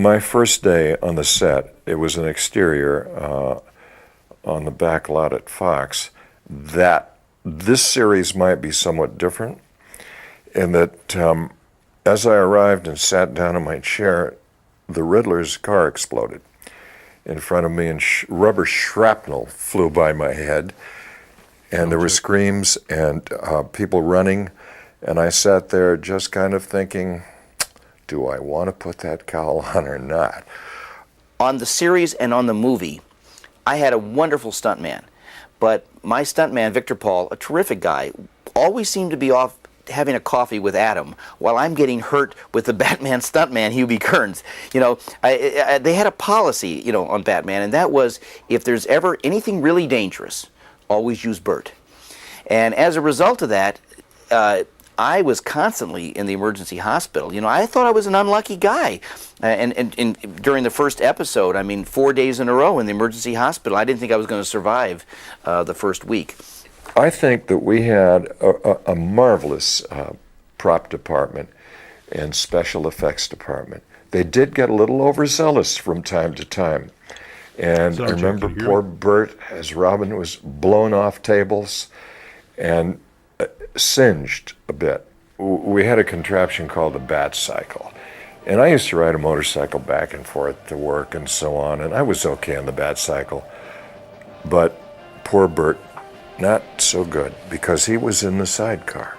My first day on the set, it was an exterior on the back lot at Fox, that this series might be somewhat different in that as I arrived and sat down in my chair, the Riddler's car exploded in front of me, and rubber shrapnel flew by my head, and there were screams and people running, and I sat there just kind of thinking, do I want to put that cowl on or not? On the series and on the movie, I had a wonderful stuntman, but my stuntman, Victor Paul, a terrific guy, always seemed to be off having a coffee with Adam while I'm getting hurt with the Batman stuntman, Hubie Kearns. You know, they had a policy, you know, on Batman, and that was, if there's ever anything really dangerous, always use Bert. And as a result of that, I was constantly in the emergency hospital. You know, I thought I was an unlucky guy. And during the first episode, I mean, 4 days in a row in the emergency hospital, I didn't think I was going to survive the first week. I think that we had a marvelous prop department and special effects department. They did get a little overzealous from time to time. And I remember poor Bert, as Robin was blown off tables and singed a bit. We had a contraption called the Bat Cycle. And I used to ride a motorcycle back and forth to work and so on, and I was okay on the Bat Cycle. But poor Bert, not so good, because he was in the sidecar.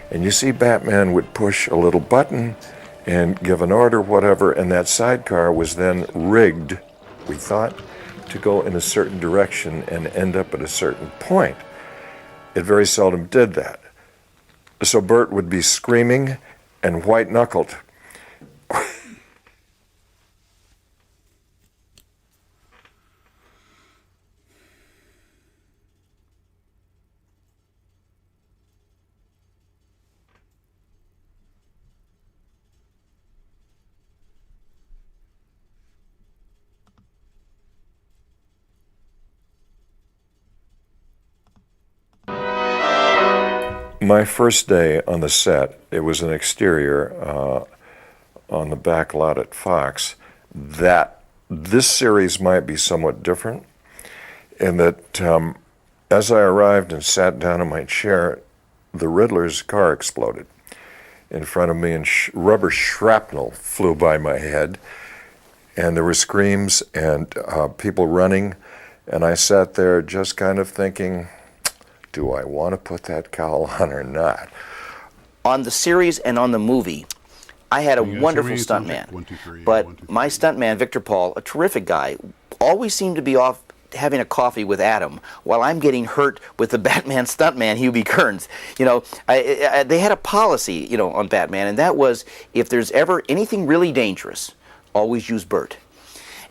And you see, Batman would push a little button and give an order, whatever, and that sidecar was then rigged, we thought, to go in a certain direction and end up at a certain point. It very seldom did that. So Bert would be screaming and white-knuckled. My first day on the set, it was an exterior on the back lot at Fox, that this series might be somewhat different in that as I arrived and sat down in my chair, the Riddler's car exploded in front of me, and rubber shrapnel flew by my head, and there were screams and people running, and I sat there just kind of thinking, do I want to put that cowl on or not? On the series and on the movie, I had a wonderful stuntman, but my stuntman, Victor Paul, a terrific guy, always seemed to be off having a coffee with Adam while I'm getting hurt with the Batman stuntman, Hubie Kearns. You know, they had a policy, you know, on Batman, and that was, if there's ever anything really dangerous, always use Bert.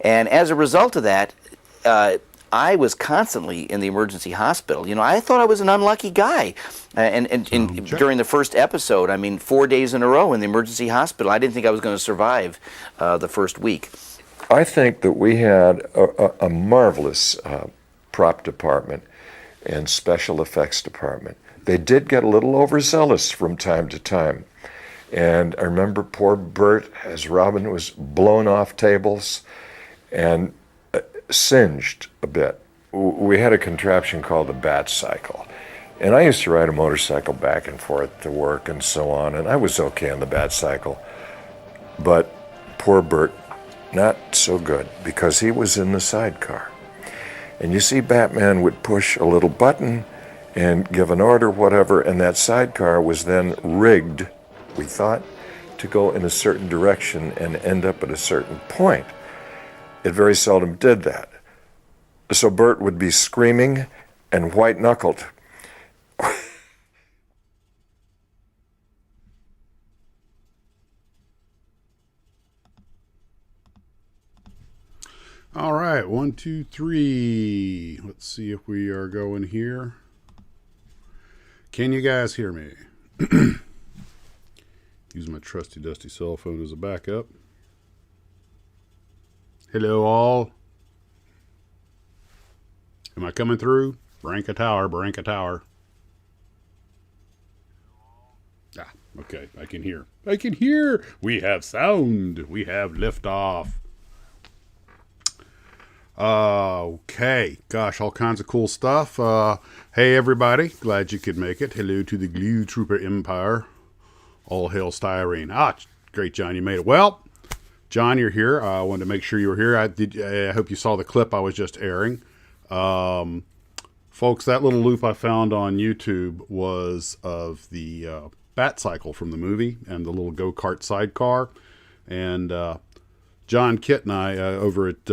And as a result of that, I was constantly in the emergency hospital. You know, I thought I was an unlucky guy. During the first episode, I mean, 4 days in a row in the emergency hospital, I didn't think I was going to survive the first week. I think that we had a marvelous prop department and special effects department. They did get a little overzealous from time to time. And I remember poor Bert, as Robin was blown off tables and singed a bit. We had a contraption called the Bat Cycle. And I used to ride a motorcycle back and forth to work and so on, and I was okay on the Bat Cycle. But poor Bert, not so good, because he was in the sidecar. And you see, Batman would push a little button and give an order, whatever, and that sidecar was then rigged, we thought, to go in a certain direction and end up at a certain point. It very seldom did that. So Bert would be screaming and white-knuckled. All right, 1, 2, 3. Let's see if we are going here. Can you guys hear me? Use my trusty dusty cell phone as a backup. Hello all. Am I coming through? Branca Tower, Branca Tower. Ah, Okay, I can hear. I can hear. We have sound. We have liftoff. Okay. Gosh, all kinds of cool stuff. Hey, everybody. Glad you could make it. Hello to the Glue Trooper Empire. All hail styrene. Ah, great, John. You made it. Well, John, you're here. I wanted to make sure you were here. I hope you saw the clip I was just airing. Folks, that little loop I found on YouTube was of the Bat Cycle from the movie and the little go-kart sidecar. And John Kitt and I over at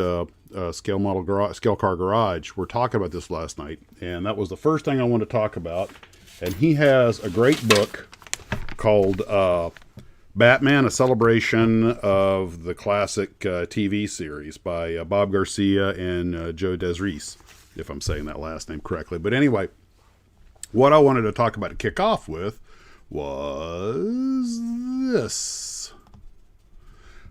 Scale Car Garage were talking about this last night. And that was the first thing I wanted to talk about. And he has a great book called Batman, A Celebration of the Classic TV Series by Bob Garcia and Joe Desrees, if I'm saying that last name correctly. But anyway, what I wanted to talk about to kick off with was this.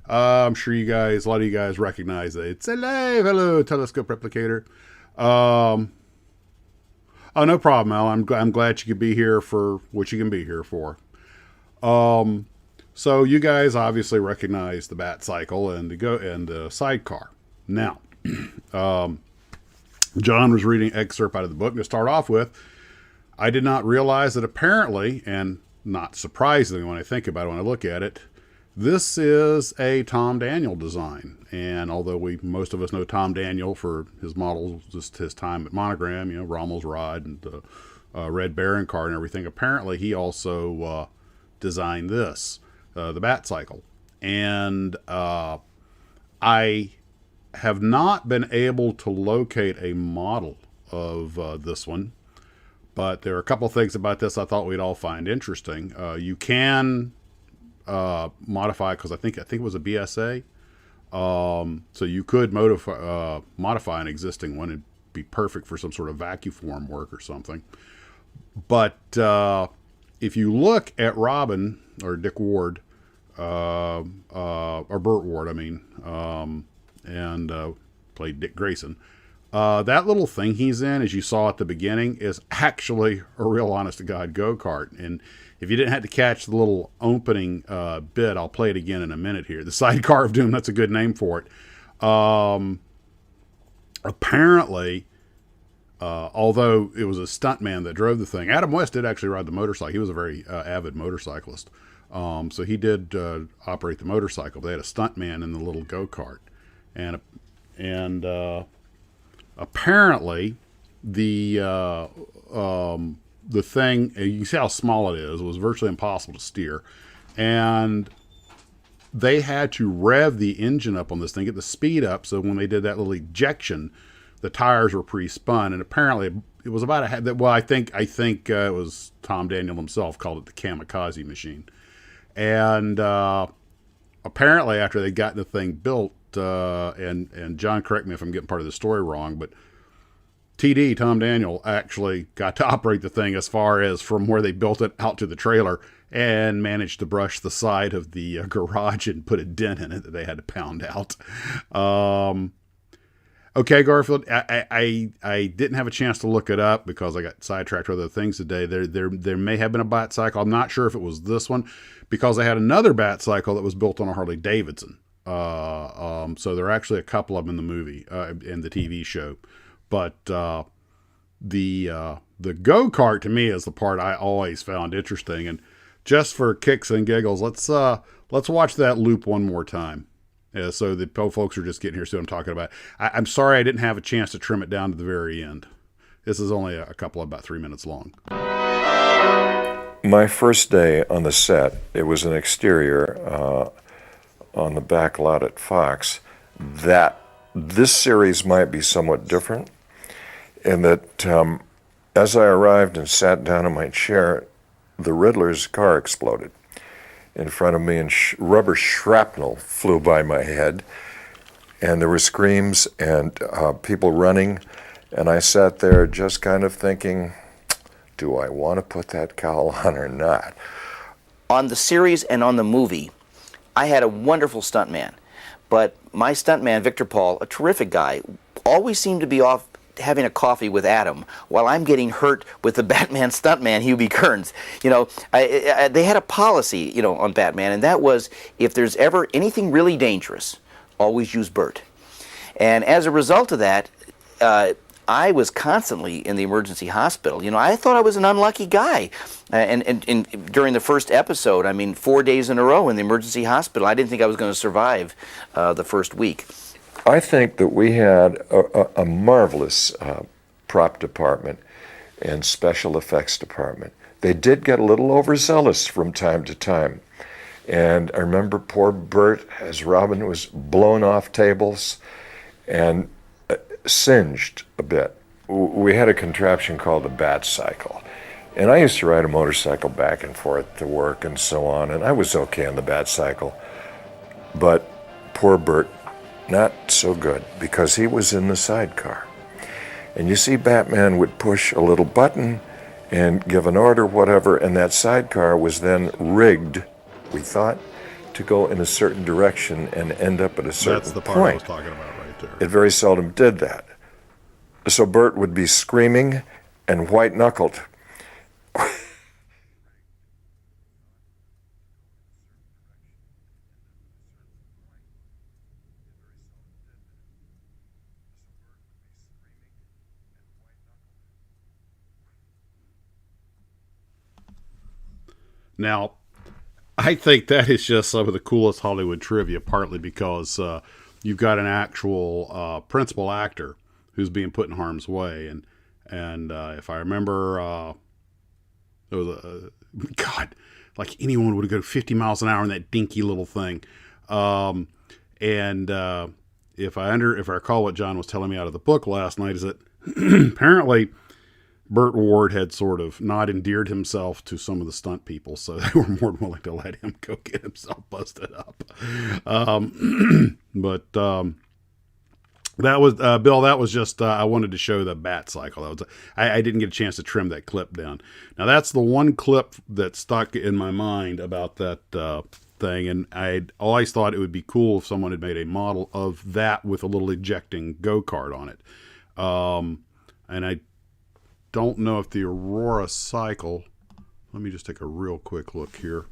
I'm sure you guys, a lot of you guys recognize it. It's alive. Hello, Telescope Replicator. Oh, no problem, Al. I'm glad you could be here for what you can be here for. So you guys obviously recognize the Bat Cycle and the Sidecar. Now, John was reading an excerpt out of the book. To start off with, I did not realize that apparently, and not surprisingly when I think about it, when I look at it, this is a Tom Daniel design. And although most of us know Tom Daniel for his models, just his time at Monogram, Rommel's Rod and the Red Baron car and everything, apparently he also designed this, the Bat Cycle. And I have not been able to locate a model of this one, but there are a couple things about this I thought we'd all find interesting. You can modify, because I think it was a BSA, so you could modify an existing one. It'd be perfect for some sort of vacuum form work or something. But if you look at Robin or Dick Ward, or Burt Ward, I mean, and played Dick Grayson. That little thing he's in, as you saw at the beginning, is actually a real honest-to-God go-kart. And if you didn't have to catch the little opening bit, I'll play it again in a minute here. The Sidecar of Doom, that's a good name for it. Apparently, although it was a stuntman that drove the thing, Adam West did actually ride the motorcycle. He was a very avid motorcyclist. So he did operate the motorcycle. They had a stuntman in the little go-kart. And apparently the thing, you can see how small it is. It was virtually impossible to steer. And they had to rev the engine up on this thing, get the speed up, so when they did that little ejection, the tires were pre-spun. And apparently it was about I think it was Tom Daniel himself called it the kamikaze machine. And apparently after they got the thing built, and John, correct me if I'm getting part of the story wrong, but TD, Tom Daniel, actually got to operate the thing as far as from where they built it out to the trailer and managed to brush the side of the garage and put a dent in it that they had to pound out. Okay, Garfield, I didn't have a chance to look it up because I got sidetracked with other things today. There may have been a Bat Cycle. I'm not sure if it was this one because they had another Bat Cycle that was built on a Harley Davidson. So there are actually a couple of them in the movie, in the TV show. But the go-kart to me is the part I always found interesting. And just for kicks and giggles, let's watch that loop one more time. So the folks are just getting here, see what I'm talking about. I'm sorry I didn't have a chance to trim it down to the very end. This is only a couple, about 3 minutes long. My first day on the set, it was an exterior on the back lot at Fox, that this series might be somewhat different in that as I arrived and sat down in my chair, the Riddler's car exploded in front of me, and rubber shrapnel flew by my head, and there were screams and people running, and I sat there just kind of thinking, do I want to put that cowl on or not? On the series and on the movie, I had a wonderful stuntman, but my stuntman, Victor Paul, a terrific guy, always seemed to be off having a coffee with Adam while I'm getting hurt with the Batman stuntman, Hubie Kearns. You know, they had a policy, you know, on Batman, and that was if there's ever anything really dangerous, always use Bert. And as a result of that, I was constantly in the emergency hospital. You know, I thought I was an unlucky guy. And during the first episode, I mean, 4 days in a row in the emergency hospital, I didn't think I was going to survive the first week. I think that we had a marvelous prop department and special effects department. They did get a little overzealous from time to time. And I remember poor Bert, as Robin was blown off tables and singed a bit. We had a contraption called the Bat Cycle. And I used to ride a motorcycle back and forth to work and so on, and I was okay on the Bat Cycle. But poor Bert, not so good, because he was in the sidecar. And you see, Batman would push a little button and give an order, whatever, and that sidecar was then rigged, we thought, to go in a certain direction and end up at a certain point. That's the part I was talking about right there. It very seldom did that. So Bert would be screaming and white-knuckled. Now, I think that is just some of the coolest Hollywood trivia, partly because you've got an actual principal actor who's being put in harm's way, and if I remember, it was God, like anyone would go 50 miles an hour in that dinky little thing, and if I recall what John was telling me out of the book last night, is that apparently Burt Ward had sort of not endeared himself to some of the stunt people, so they were more than willing to let him go get himself busted up. But that was Bill. That was just I wanted to show the Bat Cycle. That was I didn't get a chance to trim that clip down. Now that's the one clip that stuck in my mind about that thing, and I always thought it would be cool if someone had made a model of that with a little ejecting go-kart on it. And I don't know if the Aurora Cycle, let me just take a real quick look here.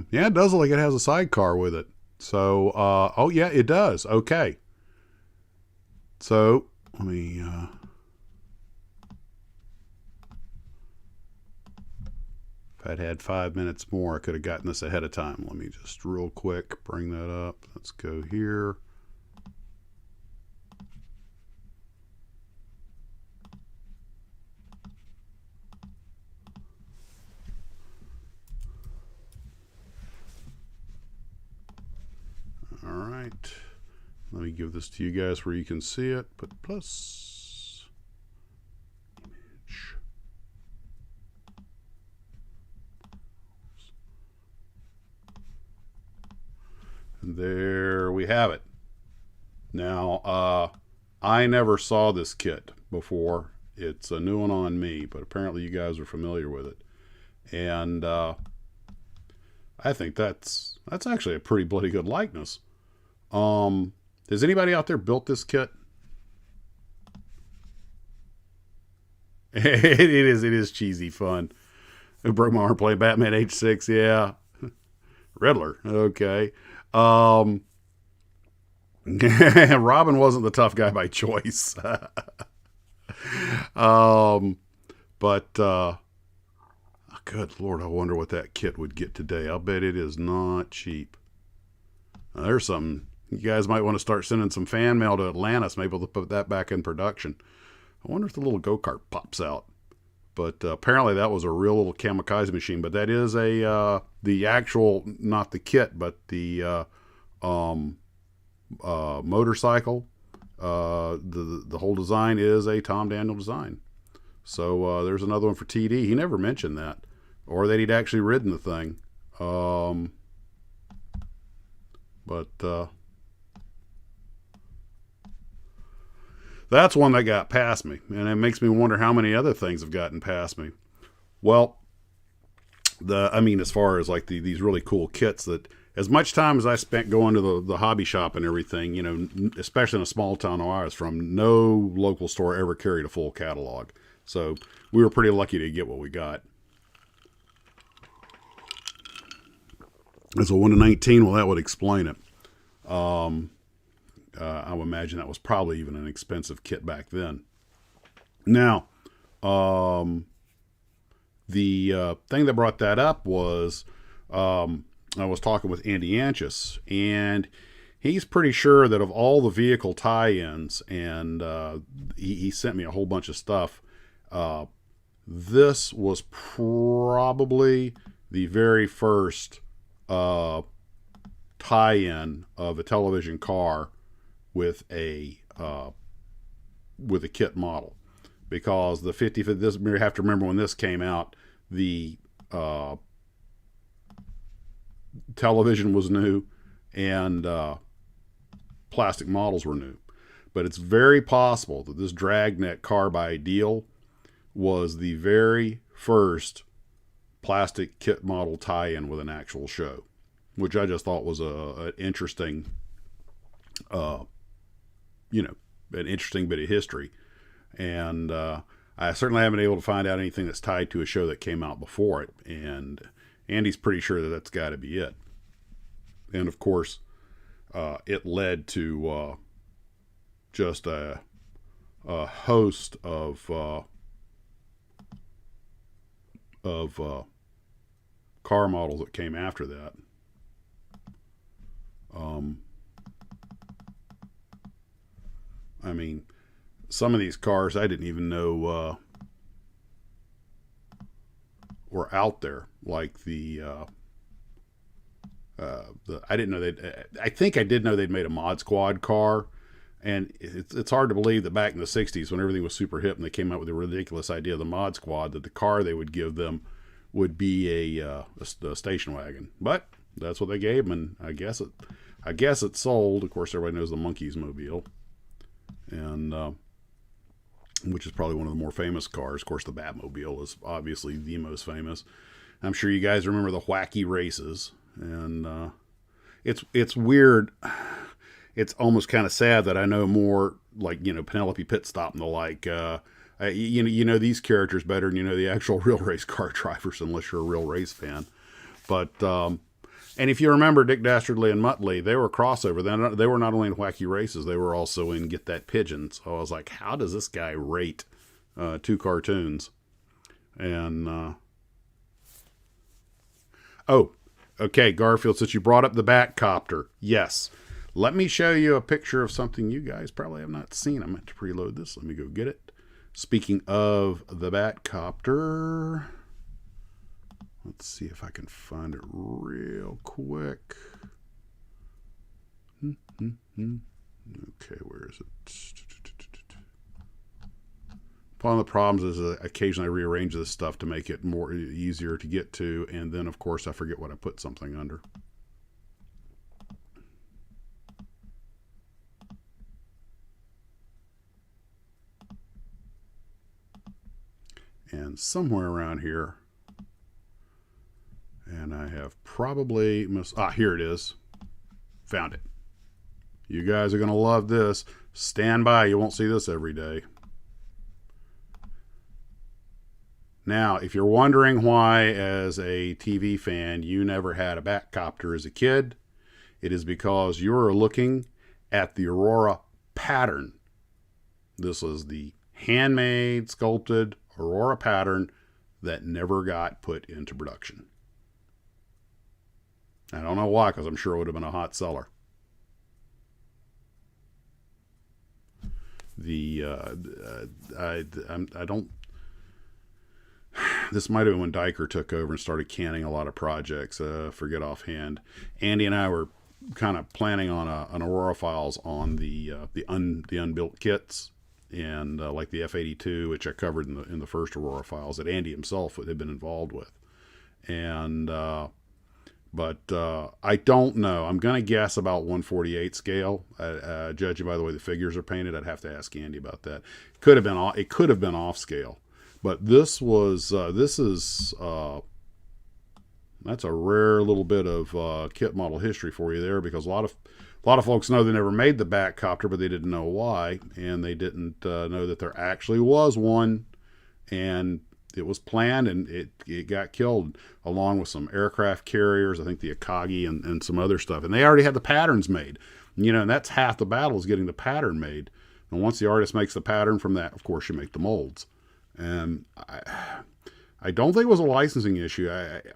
Yeah, it does look like it has a sidecar with it. So, oh yeah, it does. Okay. So, let me, if I'd had 5 minutes more, I could have gotten this ahead of time. Let me just real quick bring that up. Let's go here. All right. Let me give this to you guys where you can see it. Put plus image. And there we have it. Now, I never saw this kit before. It's a new one on me, but apparently you guys are familiar with it. And I think that's actually a pretty bloody good likeness. Has anybody out there built this kit? It is cheesy fun. Who broke my arm playing Batman H6? Yeah. Riddler. Okay. Robin wasn't the tough guy by choice. But good Lord, I wonder what that kit would get today. I'll bet it is not cheap. Now, there's something. You guys might want to start sending some fan mail to Atlanta, so maybe we'll put that back in production. I wonder if the little go-kart pops out. But apparently that was a real little kamikaze machine. But that is the actual, not the kit, but the motorcycle. The whole design is a Tom Daniel design. So there's another one for TD. He never mentioned that, or that he'd actually ridden the thing. But that's one that got past me, and it makes me wonder how many other things have gotten past me. Well, as far as like these really cool kits, that as much time as I spent going to the hobby shop and everything, you know, especially in a small town I was from, no local store ever carried a full catalog. So we were pretty lucky to get what we got. As a 1 to 19, well, that would explain it. I would imagine that was probably even an expensive kit back then. Now, the thing that brought that up was I was talking with Andy Anchus, and he's pretty sure that of all the vehicle tie-ins, and he sent me a whole bunch of stuff, this was probably the very first tie-in of a television car with a kit model, because the 50, this, you have to remember when this came out, the television was new and plastic models were new. But it's very possible that this Dragnet car by Ideal was the very first plastic kit model tie-in with an actual show, which I just thought was an interesting, an interesting bit of history. And I certainly haven't been able to find out anything that's tied to a show that came out before it. And Andy's pretty sure that that's got to be it. And of course, it led to just a host of car models that came after that. I mean, some of these cars I didn't even know were out there, like I didn't know I think I did know they'd made a Mod Squad car, and it's hard to believe that back in the 60s, when everything was super hip and they came out with the ridiculous idea of the Mod Squad, that the car they would give them would be a station wagon. But that's what they gave them, and I guess it sold. Of course, everybody knows the Monkeys Mobile, and which is probably one of the more famous cars. Of course, the Batmobile is obviously the most famous. I'm sure you guys remember the wacky races, and it's weird. It's almost kind of sad that I know more, like, you know, Penelope Pit Stop and the like. You know these characters better than you know the actual real race car drivers, unless you're a real race fan. But and if you remember Dick Dastardly and Muttley, they were crossover. They were not only in Wacky Races, they were also in Get That Pigeon. So I was like, how does this guy rate two cartoons? And oh, okay, Garfield, since you brought up the Batcopter, yes. Let me show you a picture of something you guys probably have not seen. I meant to preload this. Let me go get it. Speaking of the Batcopter, let's see if I can find it real quick. Okay, where is it? One of the problems is that occasionally I rearrange this stuff to make it more easier to get to, and then of course I forget what I put something under. And somewhere around here, and I have probably here it is. Found it. You guys are going to love this. Stand by, you won't see this every day. Now, if you're wondering why, as a TV fan, you never had a Batcopter as a kid, it is because you're looking at the Aurora pattern. This is the handmade, sculpted Aurora pattern that never got put into production. I don't know why, because I'm sure it would have been a hot seller. I don't. This might have been when Diker took over and started canning a lot of projects. Forget offhand. Andy and I were kind of planning on an Aurora Files on the unbuilt kits, and like the F-82, which I covered in the first Aurora Files, that Andy himself had been involved with. And but I don't know. I'm going to guess about 1/48 scale. Judging by the way the figures are painted, I'd have to ask Andy about that. It could have been off scale. But this was That's a rare little bit of kit model history for you there, because a lot of folks know they never made the Batcopter, but they didn't know why, and they didn't know that there actually was one, and it was planned, and it got killed along with some aircraft carriers, I think the Akagi and some other stuff, and they already had the patterns made, and that's half the battle, is getting the pattern made. And once the artist makes the pattern from that, of course, you make the molds. And I don't think it was a licensing issue.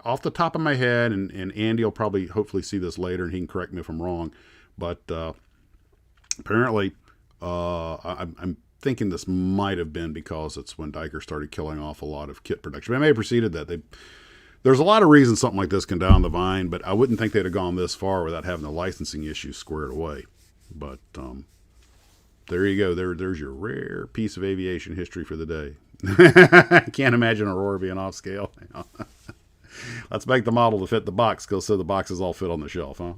Off the top of my head, and Andy will probably hopefully see this later, and he can correct me if I'm wrong, but apparently I'm thinking this might have been because it's when Diker started killing off a lot of kit production. They may have preceded that. There's a lot of reasons something like this can die on the vine, but I wouldn't think they'd have gone this far without having the licensing issue squared away. But there you go. There's your rare piece of aviation history for the day. I can't imagine Aurora being off scale. Let's make the model to fit the box, so the boxes all fit on the shelf, huh?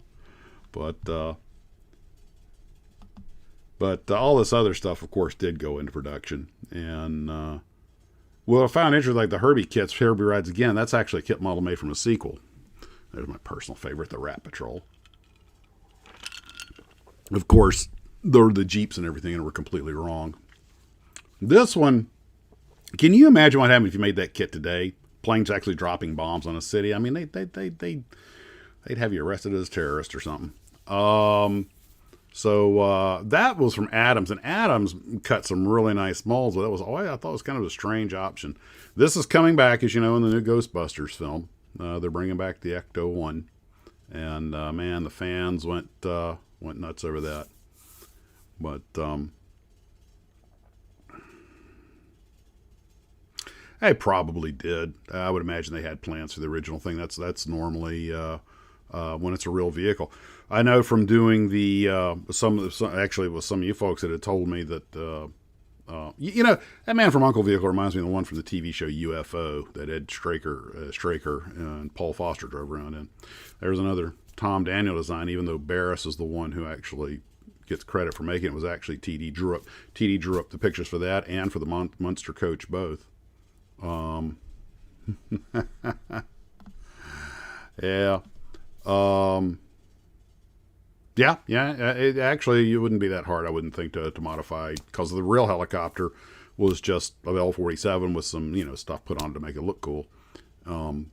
But all this other stuff, of course, did go into production. And I found interesting, like the Herbie kits, Herbie Rides Again. That's actually a kit model made from a sequel. There's my personal favorite, the Rat Patrol. Of course, the Jeeps and everything were completely wrong. This one, can you imagine what happened if you made that kit today? Planes actually dropping bombs on a city. I mean, they'd have you arrested as a terrorist or something. So that was from Adams, and Adams cut some really nice molds. I thought it was kind of a strange option. This is coming back, as you know, in the new Ghostbusters film. They're bringing back the Ecto-1, and man, the fans went nuts over that. But I probably did. I would imagine they had plans for the original thing. That's normally when it's a real vehicle. I know from doing actually it was some of you folks that had told me that that man from Uncle Vehicle reminds me of the one from the TV show UFO that Ed Straker and Paul Foster drove around in. There's another Tom Daniel design, even though Barris is the one who actually gets credit for making it. It was actually TD drew up the pictures for that and for the Munster coach both. Yeah. It actually, it wouldn't be that hard, I wouldn't think, to modify, because the real helicopter was just a L-47 with some, stuff put on to make it look cool. Oh,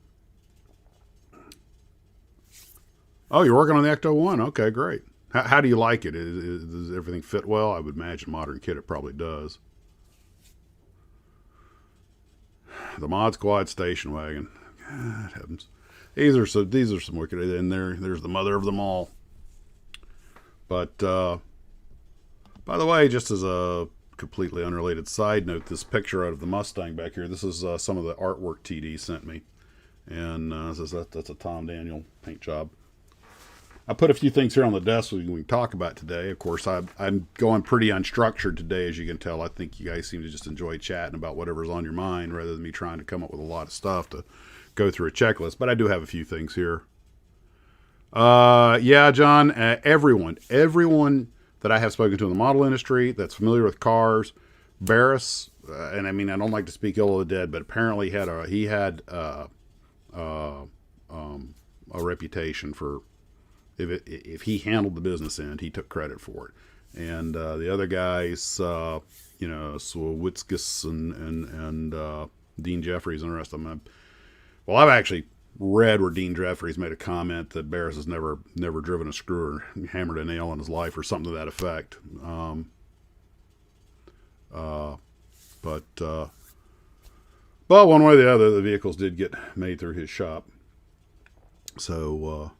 you're working on the Ecto-1? Okay, great. How do you like it? Does everything fit well? I would imagine modern kit it probably does. The Mod Squad station wagon. God heavens. These are some wicked, and there's the mother of them all. But by the way, just as a completely unrelated side note, this picture out of the Mustang back here, this is some of the artwork TD sent me, and that's a Tom Daniel paint job. I put a few things here on the desk we can talk about today. Of course, I'm going pretty unstructured today, as you can tell. I think you guys seem to just enjoy chatting about whatever's on your mind rather than me trying to come up with a lot of stuff to go through a checklist. But I do have a few things here. Yeah, John, everyone that I have spoken to in the model industry that's familiar with cars, Barris, and I mean, I don't like to speak ill of the dead, but apparently he had a reputation for, if he handled the business end, he took credit for it. And the other guys, Switzkis and Dean Jeffries and the rest of them. I've actually read where Dean Jeffries made a comment that Barris has never driven a screw or hammered a nail in his life or something to that effect. But one way or the other, the vehicles did get made through his shop. So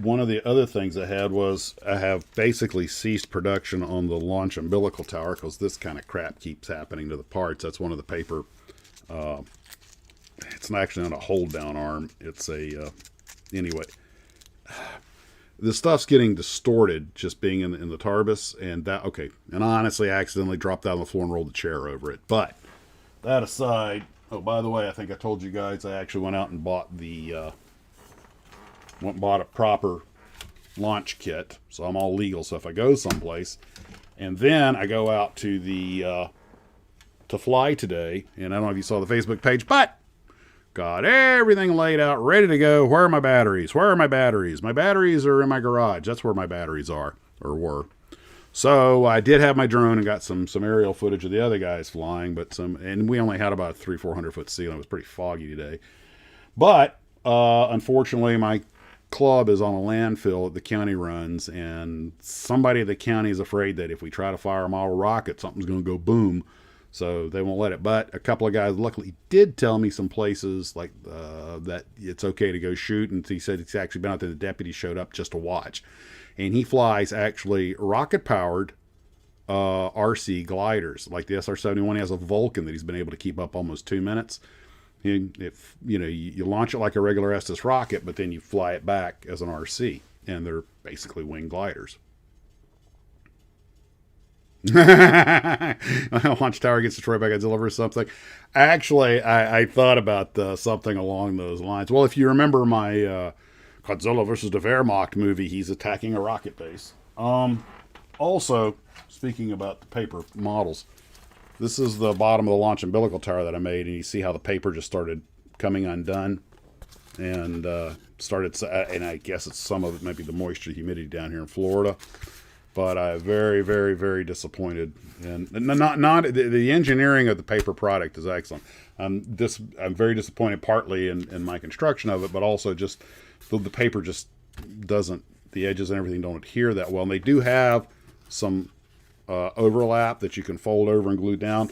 one of the other things I had was I have basically ceased production on the launch umbilical tower because this kind of crap keeps happening to the parts. That's one of the paper. It's actually not a hold down arm. It's anyway. The stuff's getting distorted just being in the Tarbus, and honestly, I accidentally dropped that on the floor and rolled the chair over it. But that aside, oh, by the way, I think I told you guys I actually went out and bought a proper launch kit, so I'm all legal. So if I go someplace, and then I go out to fly today, and I don't know if you saw the Facebook page, but Got everything laid out, ready to go. Where are my batteries? Where are my batteries? My batteries are in my garage. That's where my batteries are, or were. So I did have my drone and got some aerial footage of the other guys flying, and we only had about a 300-400 foot ceiling. It was pretty foggy today. But unfortunately, my club is on a landfill that the county runs, and somebody at the county is afraid that if we try to fire a model rocket, something's going to go boom. So they won't let it. But a couple of guys luckily did tell me some places like that it's okay to go shoot. And he said it's actually been out there. The deputy showed up just to watch. And he flies actually rocket-powered RC gliders. Like the SR-71 has a Vulcan that he's been able to keep up almost 2 minutes. If you launch it like a regular Estes rocket, but then you fly it back as an RC, and they're basically wing gliders. Launch tower gets destroyed by Godzilla or something. Actually, I thought about something along those lines. Well, if you remember my Godzilla versus the Wehrmacht movie, he's attacking a rocket base. Also, speaking about the paper models, this is the bottom of the launch umbilical tower that I made, and you see how the paper just started coming undone, and and I guess it's some of it, maybe the moisture, humidity down here in Florida. But I'm very, very, very disappointed, and not the engineering of the paper product is excellent. I'm very disappointed, partly in my construction of it, but also just the paper just doesn't, the edges and everything don't adhere that well. And they do have some overlap that you can fold over and glue down.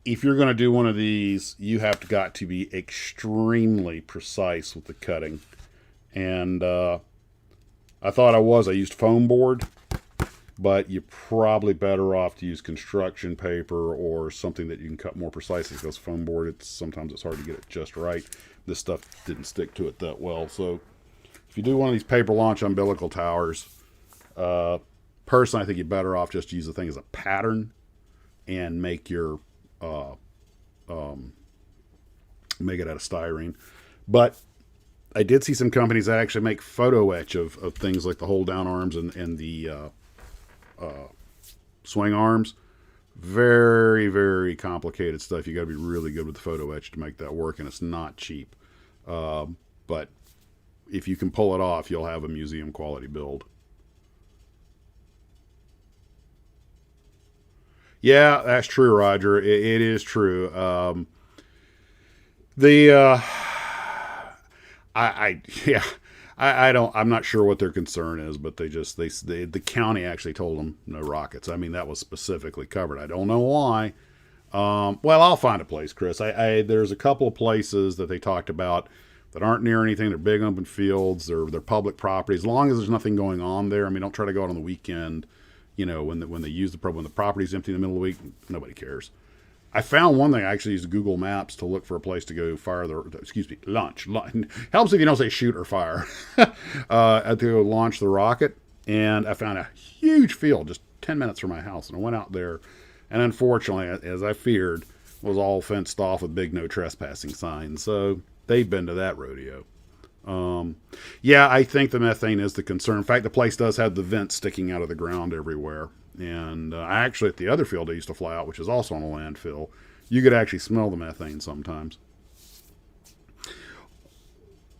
If you're going to do one of these, you have got to be extremely precise with the cutting. And I thought I used foam board, but you're probably better off to use construction paper or something that you can cut more precisely, because foam board, sometimes it's hard to get it just right. This stuff didn't stick to it that well. So if you do one of these paper launch umbilical towers, personally, I think you're better off just to use the thing as a pattern and make your make it out of styrene. But I did see some companies that actually make photo etch of things like the hold down arms and the swing arms. Very, very complicated stuff. You got to be really good with the photo etch to make that work, and it's not cheap. But if you can pull it off, you'll have a museum quality build. Yeah, that's true, Roger. It is true. I'm not sure what their concern is, but the county actually told them no rockets. I mean, that was specifically covered. I don't know why. Well, I'll find a place, Chris. There's a couple of places that they talked about that aren't near anything. They're big open fields. They're public property. As long as there's nothing going on there. I mean, don't try to go out on the weekend. When they use when the property's empty in the middle of the week, nobody cares. I found one thing. I actually used Google Maps to look for a place to go launch. Helps if you don't say shoot or fire. To go launch the rocket, and I found a huge field just 10 minutes from my house, and I went out there, and unfortunately, as I feared, was all fenced off with big no trespassing signs. So they've been to that rodeo. Yeah, I think the methane is the concern. In fact, the place does have the vents sticking out of the ground everywhere. And actually, at the other field I used to fly out, which is also on a landfill, you could actually smell the methane sometimes.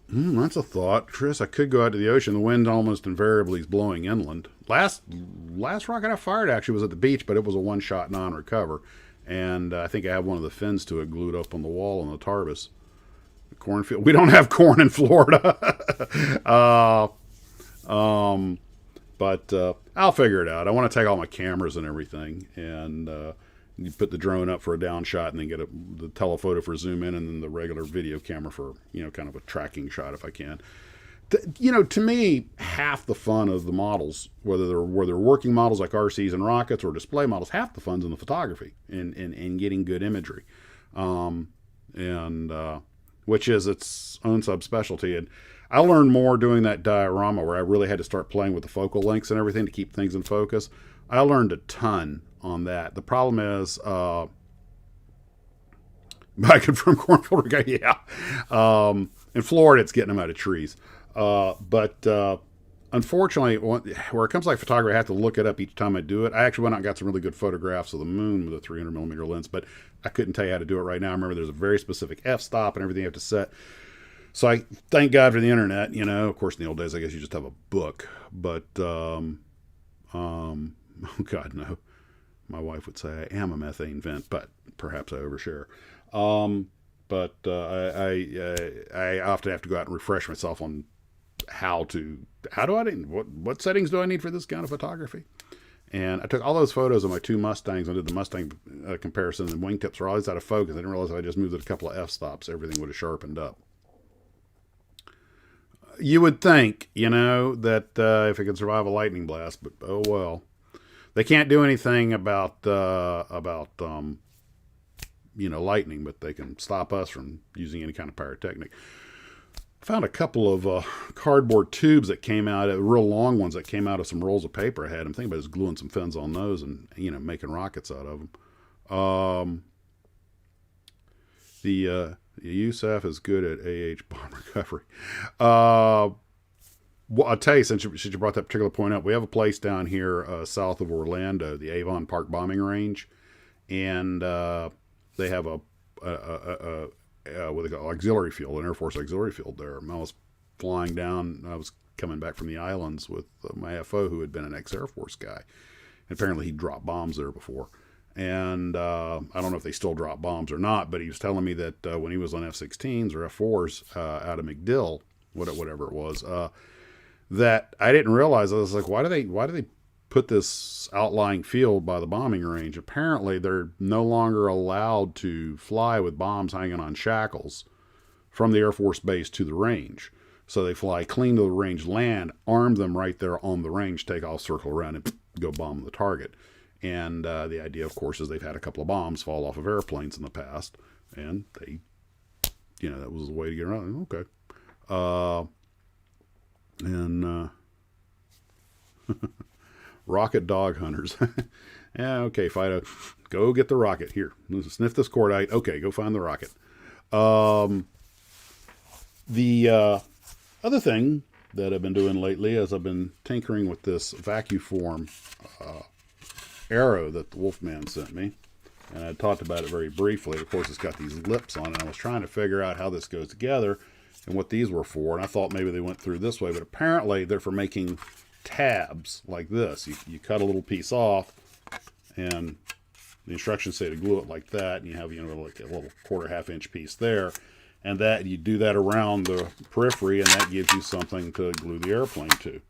That's a thought, Chris. I could go out to the ocean. The wind almost invariably is blowing inland. Last rocket I fired actually was at the beach, but it was a one-shot non-recover. And I think I have one of the fins to it glued up on the wall on the Tarbus. Cornfield. We don't have corn in Florida. But I'll figure it out. I want to take all my cameras and everything, and you put the drone up for a down shot, and then get the telephoto for zoom in, and then the regular video camera for kind of a tracking shot if I can. To me, half the fun of the models, whether they're working models like RCs and rockets or display models, half the fun's in the photography and getting good imagery, which is its own subspecialty. And I learned more doing that diorama where I really had to start playing with the focal lengths and everything to keep things in focus. I learned a ton on that. The problem is, back from cornfield, yeah. In Florida, it's getting them out of trees. But unfortunately, where it comes to like photography, I have to look it up each time I do it. I actually went out and got some really good photographs of the moon with a 300 millimeter lens, but I couldn't tell you how to do it right now. I remember there's a very specific f-stop and everything you have to set. So I thank God for the internet. You know, of course, in the old days, I guess you just have a book. But, oh God, no. My wife would say I am a methane vent, but perhaps I overshare. But I often have to go out and refresh myself on what settings do I need for this kind of photography? And I took all those photos of my two Mustangs and did the Mustang comparison, and wingtips were always out of focus. I didn't realize if I just moved it a couple of f-stops, everything would have sharpened up. You would think, you know, that if it could survive a lightning blast, but oh well. They can't do anything about lightning, but they can stop us from using any kind of pyrotechnic. I found a couple of cardboard tubes that came out, real long ones that came out of some rolls of paper I had. I'm thinking about just gluing some fins on those and, you know, making rockets out of them. The USAF is good at bomb recovery. Well, I'll tell you, since you brought that particular point up, we have a place down here south of Orlando, the Avon Park Bombing Range, and they have a what they call auxiliary field, an Air Force auxiliary field there. I was flying down, I was coming back from the islands with my FO, who had been an ex-Air Force guy. And apparently he dropped bombs there before. And I don't know if they still drop bombs or not, but he was telling me that when he was on F-16s or F-4s out of MacDill, whatever it was, that I didn't realize. I was like, why do they put this outlying field by the bombing range? Apparently they're no longer allowed to fly with bombs hanging on shackles from the Air Force base to the range. So they fly clean to the range, land, arm them right there on the range, take off, circle around, and go bomb the target. And the idea, of course, is they've had a couple of bombs fall off of airplanes in the past, and they, that was the way to get around. Okay. Rocket dog hunters. Yeah, okay, Fido, go get the rocket. Here, sniff this cordite. Okay, go find the rocket. The other thing that I've been doing lately is I've been tinkering with this vacuform arrow that the Wolfman sent me. And I talked about it very briefly. Of course, it's got these lips on it. I was trying to figure out how this goes together and what these were for. And I thought maybe they went through this way, but apparently they're for making tabs like this. You cut a little piece off, and the instructions say to glue it like that, and you have like a little quarter-half-inch piece there, and that you do that around the periphery, and that gives you something to glue the airplane to.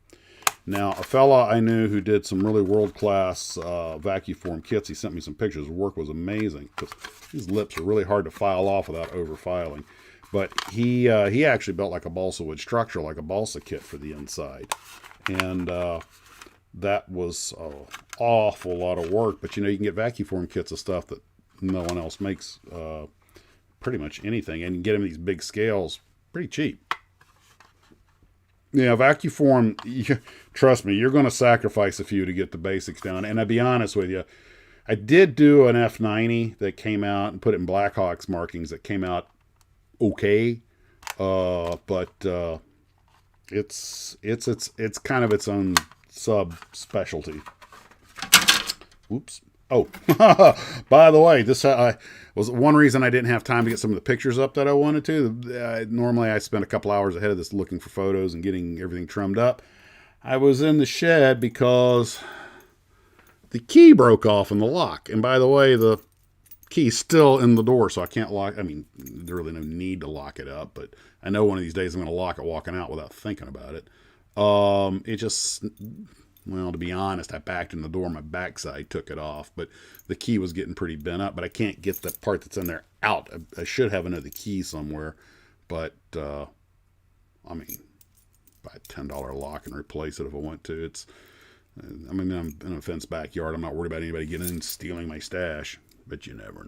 Now, a fella I knew who did some really world-class vacuform kits, he sent me some pictures. His work was amazing, because these lips are really hard to file off without over-filing. But he actually built like a balsa wood structure, like a balsa kit for the inside. And that was an awful lot of work. But, you can get vacuform kits of stuff that no one else makes, pretty much anything. And you get them in these big scales pretty cheap. Vacuform, trust me, you're going to sacrifice a few to get the basics down. And I'll be honest with you, I did do an F90 that came out and put it in Blackhawks markings that came out okay. But it's kind of its own sub-specialty. Oops. Oh, by the way, this was one reason I didn't have time to get some of the pictures up that I wanted to. Normally I spend a couple hours ahead of this looking for photos and getting everything trimmed up. I was in the shed because the key broke off in the lock. And by the way, the key's still in the door, so I can't lock. I mean, there's really no need to lock it up, but I know one of these days I'm going to lock it walking out without thinking about it. It just... Well, to be honest, I backed in the door, my backside took it off, but the key was getting pretty bent up, but I can't get the part that's in there out. I should have another key somewhere, but, buy a $10 lock and replace it if I want to. I'm in a fenced backyard. I'm not worried about anybody getting in and stealing my stash, but you never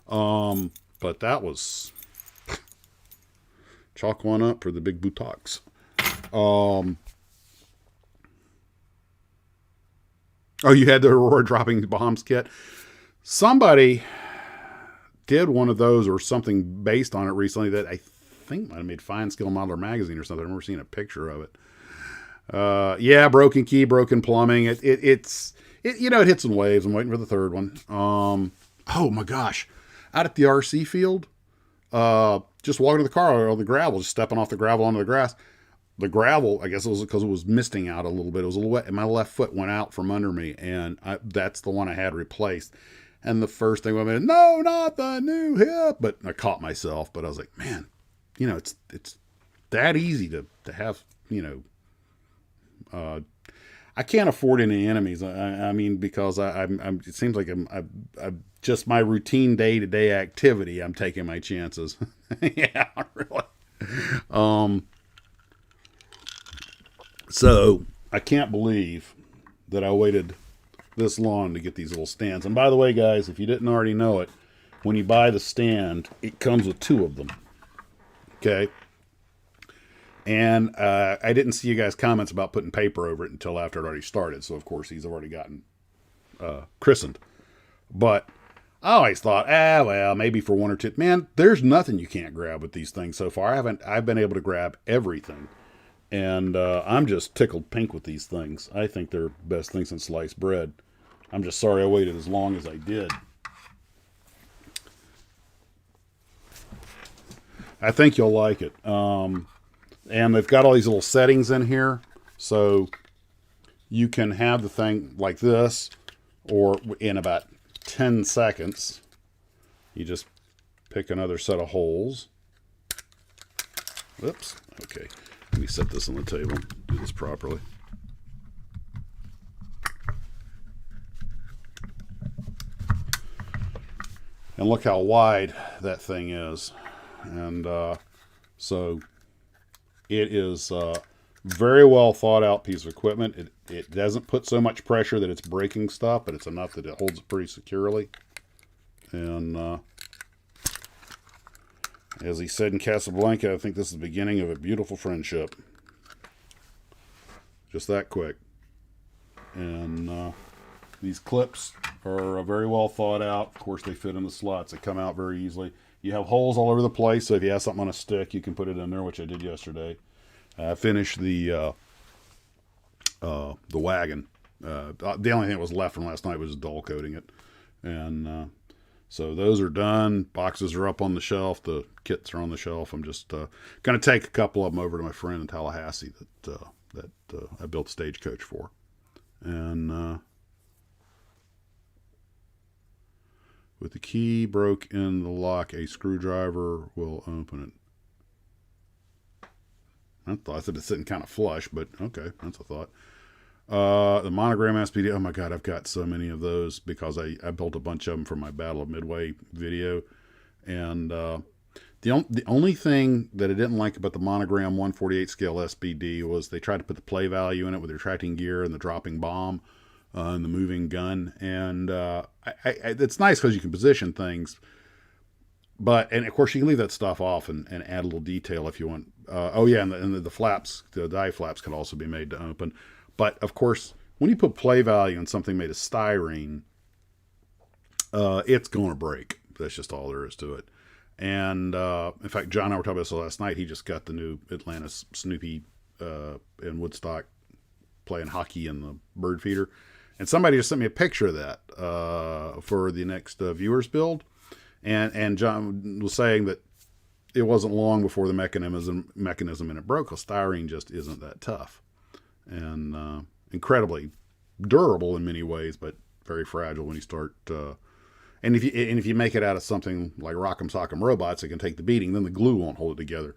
know. But that was chalk one up for the big buttocks. Oh, you had the Aurora dropping bombs kit? Somebody did one of those or something based on it recently that I think might have made Fine Skill Modeler magazine or something. I've never seen a picture of it. Yeah, broken key, broken plumbing. It hits in waves. I'm waiting for the third one. Oh my gosh, out at the RC field, just walking to the car on the gravel, just stepping off the gravel onto the grass. The gravel, I guess it was because it was misting out a little bit. It was a little wet, and my left foot went out from under me, and that's the one I had replaced. And the first thing went, no, not the new hip. But I caught myself. But I was like, man, it's that easy to have, I can't afford any enemies. I mean, because I'm it seems like I'm just my routine day-to-day activity. I'm taking my chances. Yeah, really. So I can't believe that I waited this long to get these little stands. And by the way, guys, if you didn't already know it, when you buy the stand, it comes with 2 of them. Okay. And I didn't see you guys' comments about putting paper over it until after it already started. So, of course, these have already gotten christened. But I always thought, well, maybe for 1 or 2. Man, there's nothing you can't grab with these things so far. I've been able to grab everything. And I'm just tickled pink with these things. I think they're the best things in sliced bread. I'm just sorry I waited as long as I did. I think you'll like it. And they've got all these little settings in here. So you can have the thing like this, or in about 10 seconds, you just pick another set of holes. Whoops. Okay. Let me set this on the table. Do this properly. And look how wide that thing is. And so it is a very well thought out piece of equipment. It doesn't put so much pressure that it's breaking stuff, but it's enough that it holds it pretty securely. And as he said in Casablanca, I think this is the beginning of a beautiful friendship. Just that quick. And these clips are very well thought out. Of course, they fit in the slots. They come out very easily. You have holes all over the place, so if you have something on a stick, you can put it in there, which I did yesterday. I finished the wagon. The only thing that was left from last night was dull coating it. And so those are done. Boxes are up on the shelf. The kits are on the shelf. I'm just going to take a couple of them over to my friend in Tallahassee that I built a stagecoach for. And with the key broke in the lock, a screwdriver will open it. I thought it's sitting kind of flush, but okay, that's a thought. The monogram SPD. Oh my God, I've got so many of those because I built a bunch of them for my Battle of Midway video. And the only thing that I didn't like about the monogram 148 scale SPD was they tried to put the play value in it with the retracting gear and the dropping bomb and the moving gun. And it's nice because you can position things. And of course you can leave that stuff off and add a little detail if you want. And the flaps, the die flaps can also be made to open. But of course, when you put play value on something made of styrene, it's going to break. That's just all there is to it. And in fact, John and I were talking about this last night. He just got the new Atlantis Snoopy in Woodstock playing hockey in the bird feeder. And somebody just sent me a picture of that for the next viewers build. And John was saying that it wasn't long before the mechanism in it broke, because styrene just isn't that tough. And incredibly durable in many ways, but very fragile when you start. And if you make it out of something like Rock'em Sock'em Robots, it can take the beating. Then the glue won't hold it together.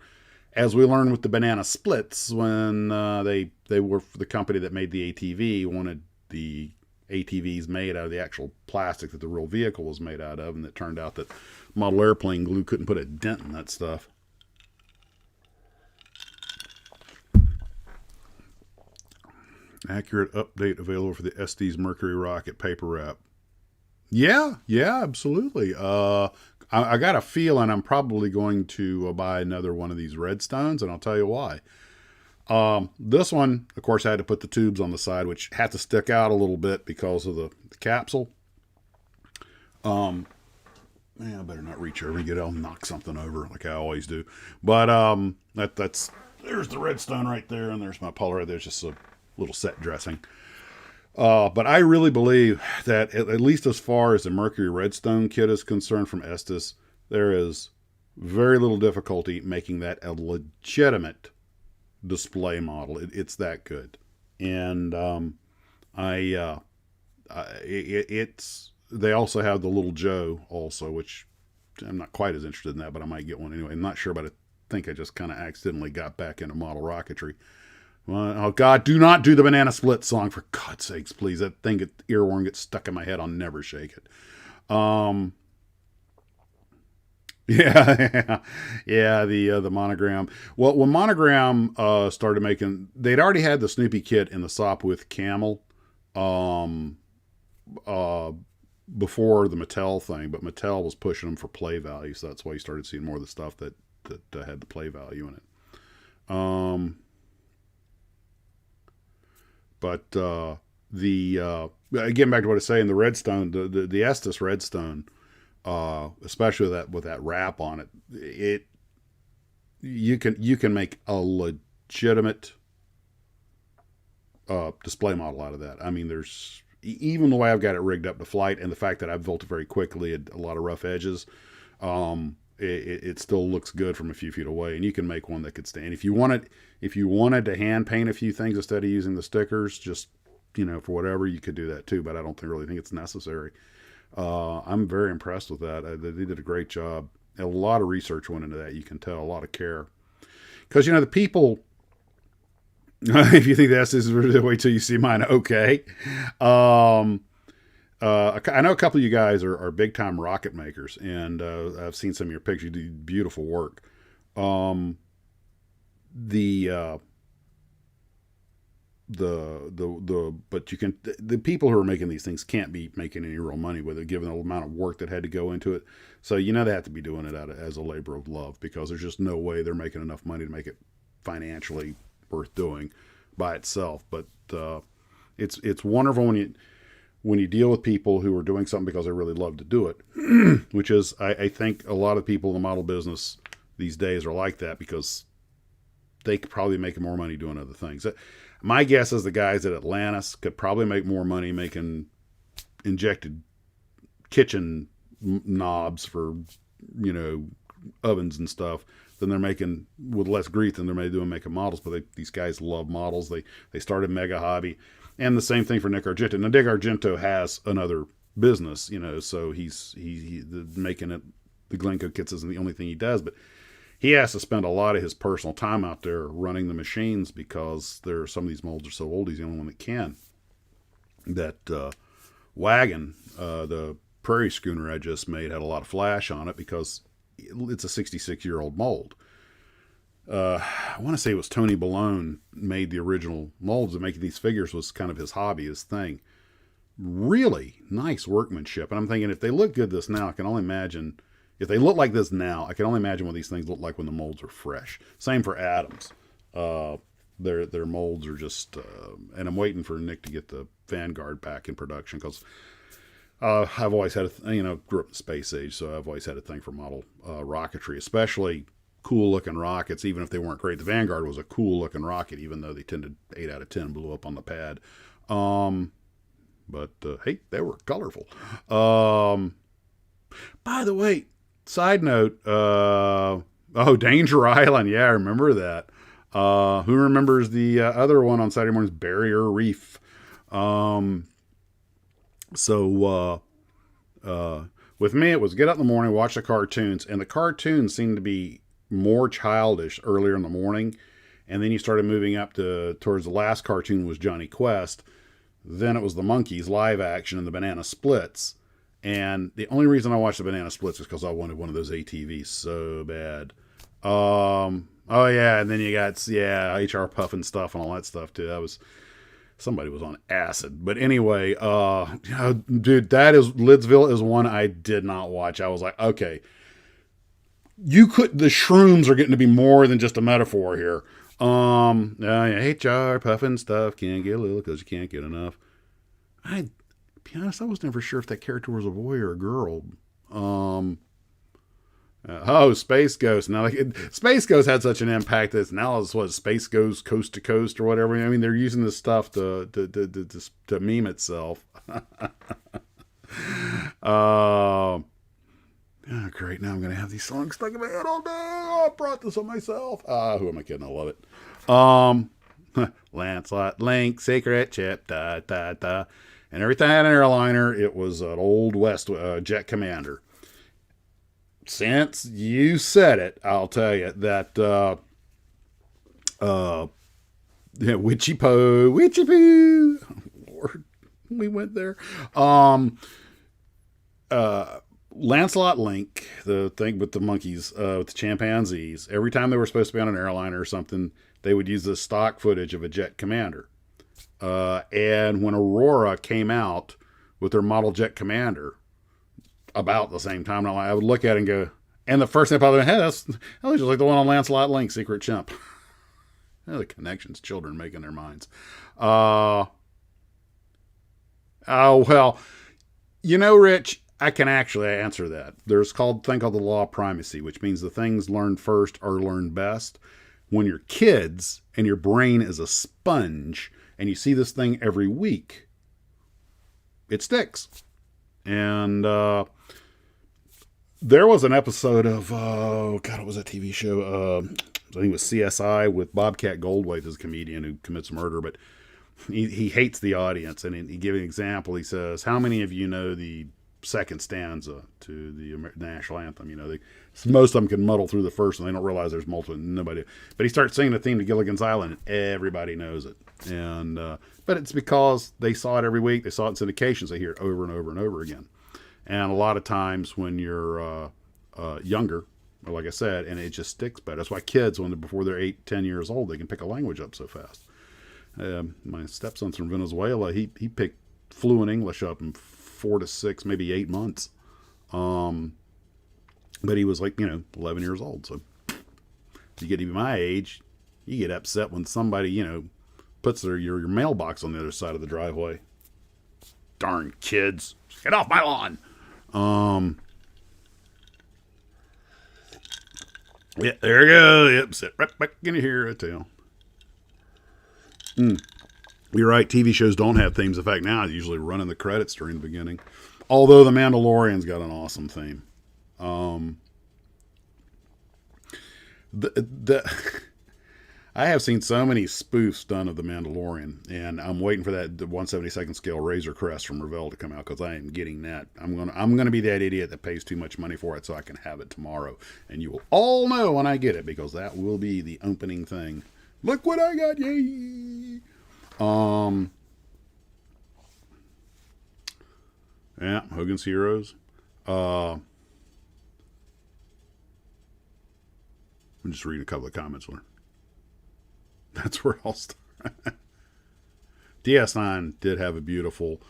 As we learned with the banana splits, when they were the company that made the ATV wanted the ATVs made out of the actual plastic that the real vehicle was made out of, and it turned out that model airplane glue couldn't put a dent in that stuff. Accurate update available for the Estes Mercury rocket paper wrap. Yeah, absolutely. I got a feeling I'm probably going to buy another one of these Redstones, and I'll tell you why. This one, of course, I had to put the tubes on the side, which had to stick out a little bit because of the capsule. I better not reach over and I'll knock something over like I always do. But that's there's the redstone right there, and there's my Polaroid. There's just a little set dressing. But I really believe that at least as far as the Mercury Redstone kit is concerned from Estes, there is very little difficulty making that a legitimate display model. It's that good. And they also have the Little Joe also, which I'm not quite as interested in that, but I might get one anyway. I'm not sure, but I think I just kind of accidentally got back into model rocketry. Well, oh God, do not do the Banana Split song, for God's sakes, please. That thing, earworm gets stuck in my head. I'll never shake it. Yeah, the Monogram. Well, when Monogram started making, they'd already had the Snoopy kit in the shop with Camel before the Mattel thing, but Mattel was pushing them for play value, so that's why you started seeing more of the stuff that had the play value in it. But again, back to what I was saying, the Redstone, the Estes Redstone, especially with that wrap on it, you can make a legitimate display model out of that. I mean, there's, even the way I've got it rigged up to flight, and the fact that I've built it very quickly at a lot of rough edges, it still looks good from a few feet away, and you can make one that could stand. If you wanted to hand paint a few things instead of using the stickers, just, for whatever, you could do that too, but I don't really think it's necessary. I'm very impressed with that. They did a great job. A lot of research went into that. You can tell, a lot of care, because the people. If you think that's the way till you see mine, okay. I know a couple of you guys are big time rocket makers, and I've seen some of your pictures. You do beautiful work. The people who are making these things can't be making any real money with it, given the amount of work that had to go into it. So they have to be doing it as a labor of love, because there's just no way they're making enough money to make it financially worth doing by itself. But it's wonderful when you deal with people who are doing something because they really love to do it, which is, I think a lot of people in the model business these days are like that, because they could probably make more money doing other things. My guess is the guys at Atlantis could probably make more money making injected kitchen knobs for ovens and stuff than they're making, with less grief than they're doing making models. But these guys love models. They started Mega Hobby, and the same thing for Nick Argento. Now Nick Argento has another business, so he's making it. The Glencoe kits isn't the only thing he does, but he has to spend a lot of his personal time out there running the machines, because some of these molds are so old. He's the only one that can. That wagon, the Prairie Schooner I just made, had a lot of flash on it because it's a 66-year-old mold. I want to say it was Tony Balone made the original molds, and making these figures was kind of his hobby, his thing. Really nice workmanship. And I'm thinking, if they look good this now, I can only imagine, if they look like this now, I can only imagine what these things look like when the molds are fresh. Same for Adams. Their molds are just, and I'm waiting for Nick to get the Vanguard pack in production, because I've always had grew up in the space age, so I've always had a thing for model rocketry, especially cool looking rockets, even if they weren't great. The Vanguard was a cool looking rocket, even though they tended 8 out of 10 blew up on the pad. But hey, they were colorful. By the way, side note, Danger Island. Yeah, I remember that. Who remembers the other one on Saturday mornings, Barrier Reef? With me, it was get up in the morning, watch the cartoons, and the cartoons seemed to be more childish earlier in the morning, and then you started moving up towards the last cartoon was Johnny Quest. Then it was the Monkeys live action and the Banana Splits. And the only reason I watched the Banana Splits is because I wanted one of those ATVs so bad. Oh yeah, and then you got HR Puff and stuff and all that stuff too. Somebody was on acid. But anyway, dude, Lidsville is one I did not watch. I was like, okay, the shrooms are getting to be more than just a metaphor here. HR Puff and stuff, can't get a little because you can't get enough. To be honest, I was never sure if that character was a boy or a girl. Space Ghost. Now, Space Ghost had such an impact that now it's what Space Ghost Coast to Coast or whatever. I mean, they're using this stuff to meme itself. Oh, great. Now I'm going to have these songs stuck in my head all day. Oh, I brought this on myself. Who am I kidding? I love it. Lancelot, Link, Secret Chip, da, da, da. And every time I had an airliner, it was an Old West Jet Commander. Since you said it, I'll tell you that Witchy Poo. Lord, we went there. Lancelot Link, the thing with the monkeys, with the chimpanzees, every time they were supposed to be on an airliner or something, they would use the stock footage of a jet commander. And when Aurora came out with their model jet commander, about the same time, I would look at it and go, and the first thing I thought, hey, that was just like the one on Lancelot Link, Secret Chimp. The connections children make in their minds. Oh, well, Rich, I can actually answer that. There's a thing called the law of primacy, which means the things learned first are learned best. When you're kids and your brain is a sponge and you see this thing every week, it sticks. And there was an episode of, what was that TV show? I think it was CSI with Bobcat Goldthwait as a comedian who commits murder, but he hates the audience. And he gives an example. He says, how many of you know the second stanza to the national anthem? Most of them can muddle through the first and they don't realize there's multiple. Nobody. But he starts singing the theme to Gilligan's Island and everybody knows it. And but it's because they saw it every week. They saw it in syndications. They hear it over and over and over again. And a lot of times when you're younger, like I said, and it just sticks better. That's why kids, before they're 8, 10 years old, they can pick a language up so fast. My stepson's from Venezuela. He picked fluent English up in 4 to 6, maybe 8 months. But he was 11 years old. So if you get to be my age, you get upset when somebody, puts your mailbox on the other side of the driveway. Darn kids. Get off my lawn. Yeah, there we go. Yep, sit right back in here, I tell. You're right, TV shows don't have themes. In fact, now it's usually running the credits during the beginning. Although The Mandalorian's got an awesome theme. I have seen so many spoofs done of The Mandalorian, and I'm waiting for that 1/72nd scale Razor Crest from Revell to come out because I am getting that. I'm gonna be that idiot that pays too much money for it so I can have it tomorrow, and you will all know when I get it because that will be the opening thing. Look what I got, yay! Yeah, Hogan's Heroes. I'm just reading a couple of comments here. That's where I'll start. DS9 did have a beautiful,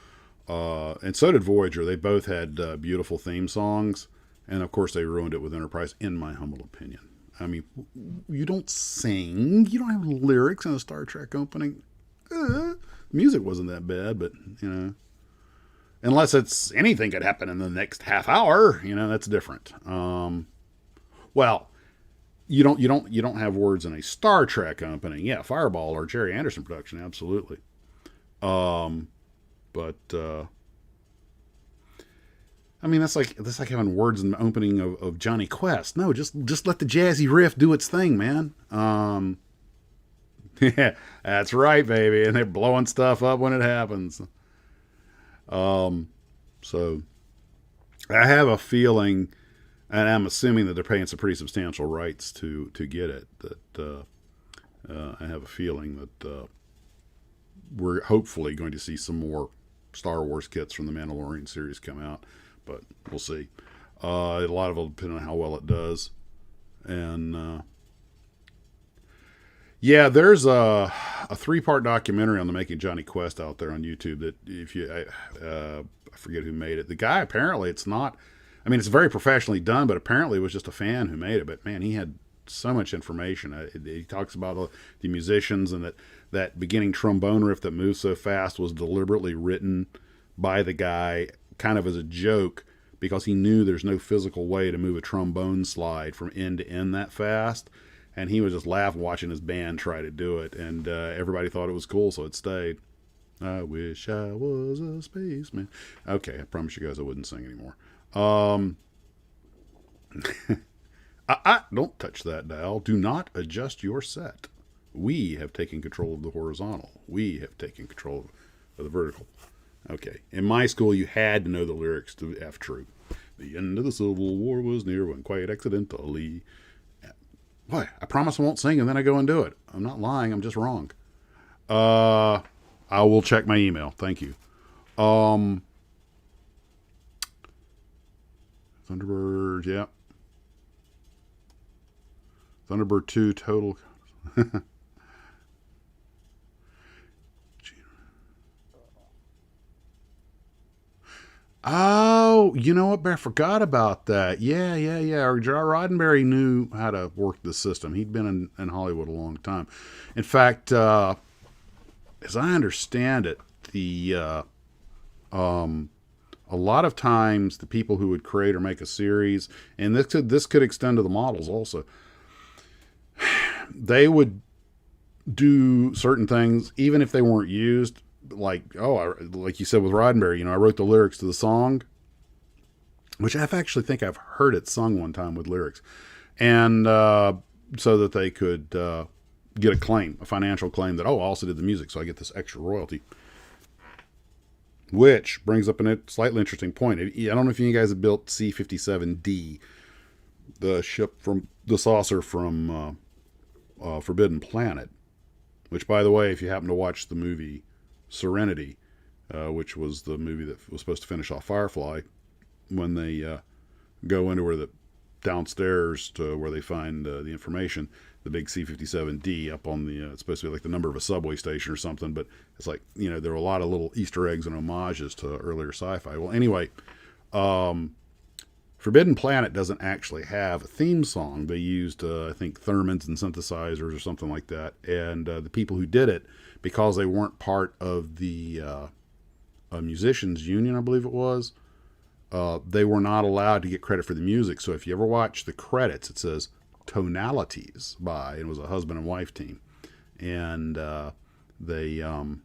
and so did Voyager. They both had beautiful theme songs, and of course they ruined it with Enterprise, in my humble opinion. I mean, you don't sing, you don't have lyrics in a Star Trek opening. Music wasn't that bad, but unless it's anything could happen in the next half hour, that's different. Well. You don't have words in a Star Trek opening. Yeah, Fireball or Jerry Anderson production, absolutely. But I mean that's like having words in the opening of Johnny Quest. No, just let the jazzy riff do its thing, man. Yeah, that's right, baby. And they're blowing stuff up when it happens. So I have a feeling. And I'm assuming that they're paying some pretty substantial rights to get it. That I have a feeling that we're hopefully going to see some more Star Wars kits from the Mandalorian series come out, but we'll see. A lot of it will depend on how well it does. And yeah, there's a 3-part documentary on the making Johnny Quest out there on YouTube. That I forget who made it. The guy apparently it's not. I mean, it's very professionally done, but apparently it was just a fan who made it. But man, he had so much information. He talks about the musicians and that beginning trombone riff that moves so fast was deliberately written by the guy kind of as a joke because he knew there's no physical way to move a trombone slide from end to end that fast. And he was just laughing watching his band try to do it. And everybody thought it was cool, so it stayed. I wish I was a spaceman. Okay, I promise you guys I wouldn't sing anymore. Don't touch that dial. Do not adjust your set. We have taken control of the horizontal. We have taken control of the vertical. Okay. In my school, you had to know the lyrics to F Troop. The end of the Civil War was near when quite accidentally. What? I promise I won't sing, and then I go and do it. I'm not lying. I'm just wrong. I will check my email. Thank you. Thunderbird, yeah. Thunderbird 2 total. Oh, you know what? I forgot about that. Yeah. Roddenberry knew how to work the system. He'd been in Hollywood a long time. In fact, as I understand it, a lot of times the people who would create or make a series, and this could extend to the models also, they would do certain things even if they weren't used. Like you said with Roddenberry, I wrote the lyrics to the song, which I actually think I've heard it sung one time with lyrics, and so that they could get a financial claim that I also did the music, so I get this extra royalty. Which brings up a slightly interesting point. I don't know if you guys have built C-57D, the ship from the saucer from Forbidden Planet, which, by the way, if you happen to watch the movie Serenity, which was the movie that was supposed to finish off Firefly, when they go into where downstairs to where they find the information, the big C-57D up on the, it's supposed to be like the number of a subway station or something, but it's like, there were a lot of little Easter eggs and homages to earlier sci-fi. Well, anyway, Forbidden Planet doesn't actually have a theme song. They used, I think, theremins and synthesizers or something like that. And the people who did it, because they weren't part of the musicians union, I believe it was, they were not allowed to get credit for the music. So if you ever watch the credits, it says Tonalities by, and it was a husband and wife team. And they, you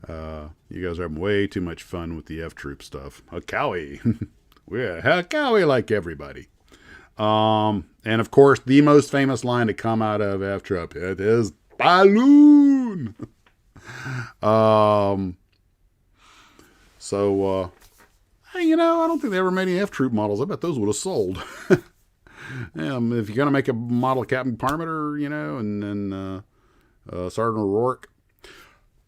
guys are having way too much fun with the F-Troop stuff. A cowie. We're a cowie like everybody. And of course, the most famous line to come out of F-Troop, it is balloon. So, I don't think they ever made any F-Troop models. I bet those would have sold. If you're going to make a model of Captain Parmiter, and then Sergeant O'Rourke.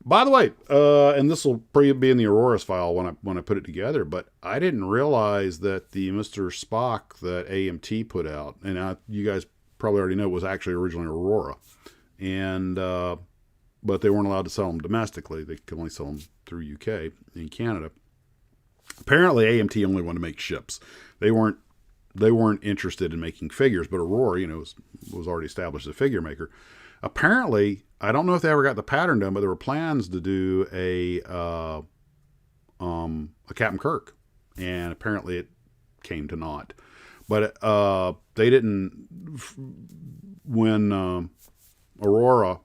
By the way, and this will probably be in the Aurora's file when I put it together, but I didn't realize that the Mr. Spock that AMT put out, and you guys probably already know, was actually originally Aurora. And but they weren't allowed to sell them domestically. They could only sell them through UK and Canada. Apparently, AMT only wanted to make ships. They weren't interested in making figures, but Aurora, was already established as a figure maker. Apparently, I don't know if they ever got the pattern done, but there were plans to do a Captain Kirk, and apparently it came to naught. But they didn't. When Aurora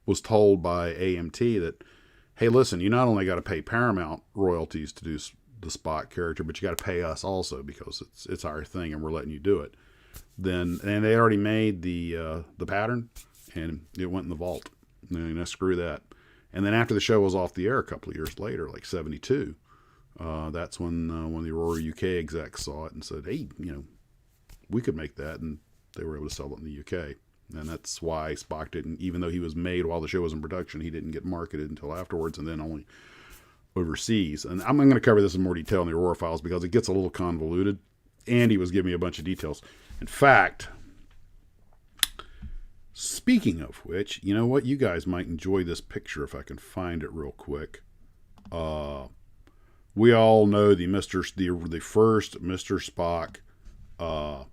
was told by AMT that, hey, listen, you not only got to pay Paramount royalties to do the Spock character, but you got to pay us also because it's our thing and we're letting you do it. And they already made the pattern, and it went in the vault. Screw that. And then after the show was off the air a couple of years later, like 72, that's when the Aurora UK execs saw it and said, hey, we could make that, and they were able to sell it in the UK. And that's why Spock didn't, even though he was made while the show was in production, he didn't get marketed until afterwards, and then only overseas. And I'm going to cover this in more detail in the Aurora files because it gets a little convoluted. Andy was giving me a bunch of details. In fact, speaking of which, you know what? You guys might enjoy this picture if I can find it real quick. We all know the first Mr. Spock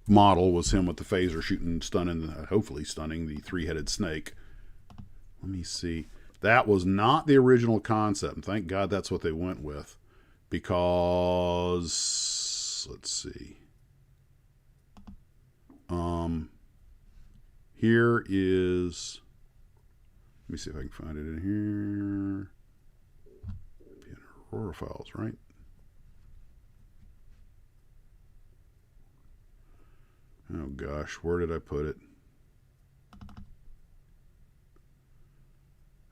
model was him with the phaser hopefully stunning the three-headed snake. Let me see. That was not the original concept, and thank God that's what they went with. Because, let's see. Here is, let me see if I can find it in here. It'd be in Aurora files, right? Oh gosh, where did I put it?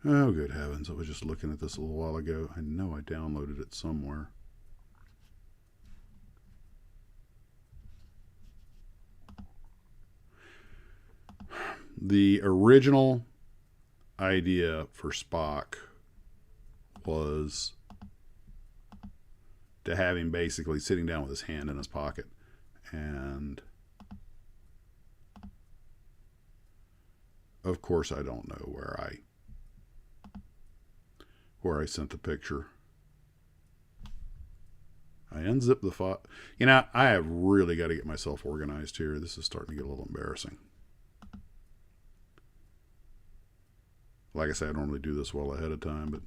Oh, good heavens. I was just looking at this a little while ago. I know I downloaded it somewhere. The original idea for Spock was to have him basically sitting down with his hand in his pocket. And of course, I don't know where I sent the picture. I unzipped the file. You know, I have really got to get myself organized here. This is starting to get a little embarrassing. Like I say, I normally do this well ahead of time, but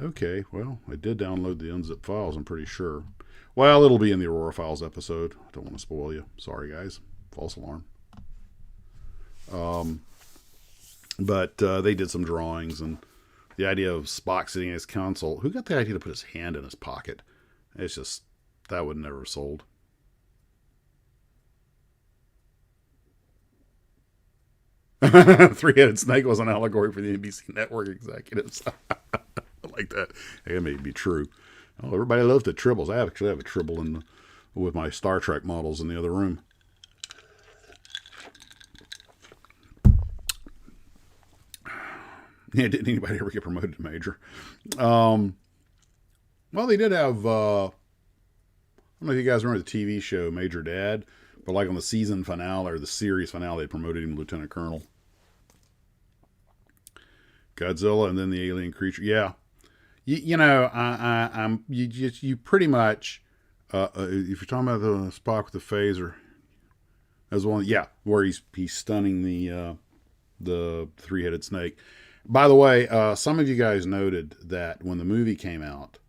okay, well, I did download the unzipped files, I'm pretty sure. Well, it'll be in the Aurora Files episode. I don't want to spoil you. Sorry, guys. False alarm. But they did some drawings, and the idea of Spock sitting at his console. Who got the idea to put his hand in his pocket? It's just, that would never have sold. Three-headed snake was an allegory for the NBC network executives. I like that. Hey, it may be true. Oh, everybody loves the tribbles. I actually have a tribble with my Star Trek models in the other room. Yeah, didn't anybody ever get promoted to major? Well, they did have, I don't know if you guys remember the TV show Major Dad, but like on the season finale or the series finale, they promoted him to Lieutenant Colonel. Godzilla and then the alien creature. Yeah. You know, you pretty much, if you're talking about the Spock with the phaser, as one, yeah, where he's stunning the three-headed snake. By the way, some of you guys noted that when the movie came out,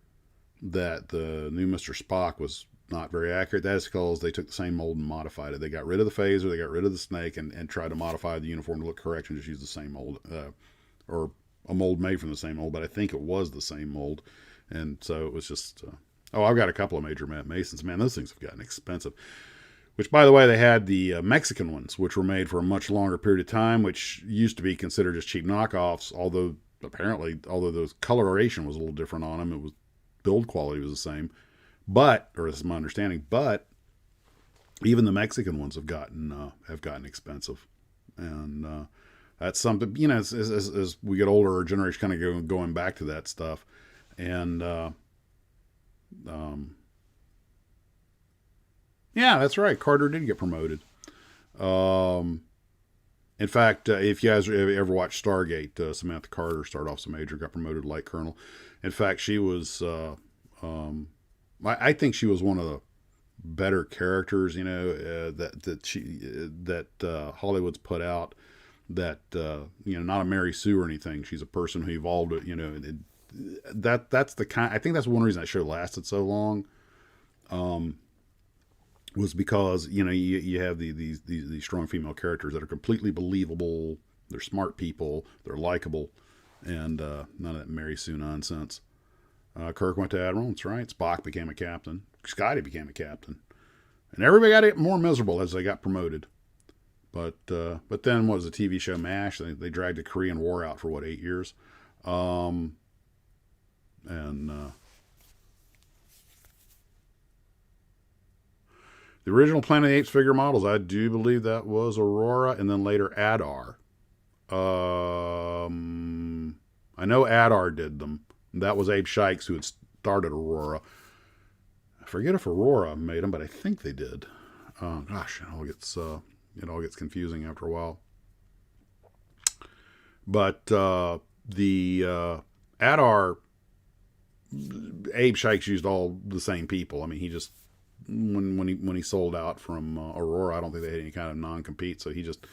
that the new Mr. Spock was not very accurate. That is because they took the same mold and modified it. They got rid of the phaser, they got rid of the snake, and tried to modify the uniform to look correct and just use the same mold, or a mold made from the same mold, but I think it was the same mold. And so it was just, I've got a couple of Major Matt Masons. Man, those things have gotten expensive. Which, by the way, they had the Mexican ones, which were made for a much longer period of time, which used to be considered just cheap knockoffs, although the coloration was a little different on them, it was build quality was the same. But, or this is my understanding, but even the Mexican ones have gotten expensive. And that's something, you know, as we get older, our generation kind of going back to that stuff. And yeah, that's right. Carter did get promoted. In fact, if you guys ever watched Stargate, Samantha Carter started off as a major, got promoted to light colonel. In fact, she was, I think she was one of the better characters, you know, that Hollywood's put out. That you know, not a Mary Sue or anything. She's a person who evolved. You know, that's the kind. I think that's one reason that show lasted so long. Was because, you know, you have these strong female characters that are completely believable. They're smart people. They're likable, and none of that Mary Sue nonsense. Kirk went to Admiral. That's right. Spock became a captain. Scotty became a captain, and everybody got it more miserable as they got promoted. But then what was the TV show MASH? They dragged the Korean War out for 8 years, the original Planet of the Apes figure models, I do believe that was Aurora, and then later Adar. I know Adar did them. That was Abe Shikes who had started Aurora. I forget if Aurora made them, but I think they did. Gosh, it all gets confusing after a while. But the Adar, Abe Shikes used all the same people. I mean, he just when he sold out from Aurora, I don't think they had any kind of non-compete, so he just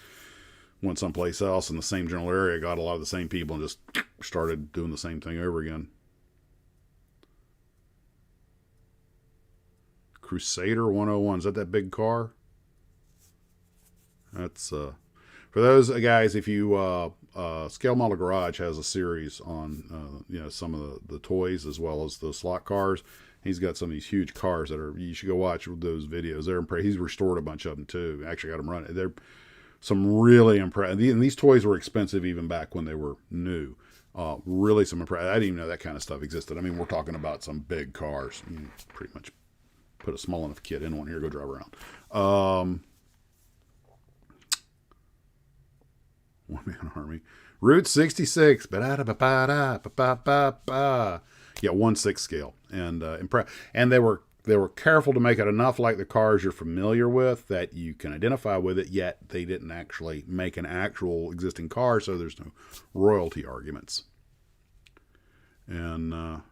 went someplace else in the same general area, got a lot of the same people, and just started doing the same thing over again. Crusader 101. Is that big car? That's for those guys. If you Scale Model Garage has a series on some of the toys as well as the slot cars. He's got some of these huge cars that are. You should go watch those videos. He's restored a bunch of them too. Actually got them running. They're some really impressive. And these toys were expensive even back when they were new. Really some impressive. I didn't even know that kind of stuff existed. I mean, we're talking about some big cars. You can pretty much put a small enough kid in one here, go drive around. One Man Army. Route 66. Yeah, 1/6 scale. And and they were careful to make it enough like the cars you're familiar with that you can identify with it, yet they didn't actually make an actual existing car, so there's no royalty arguments. And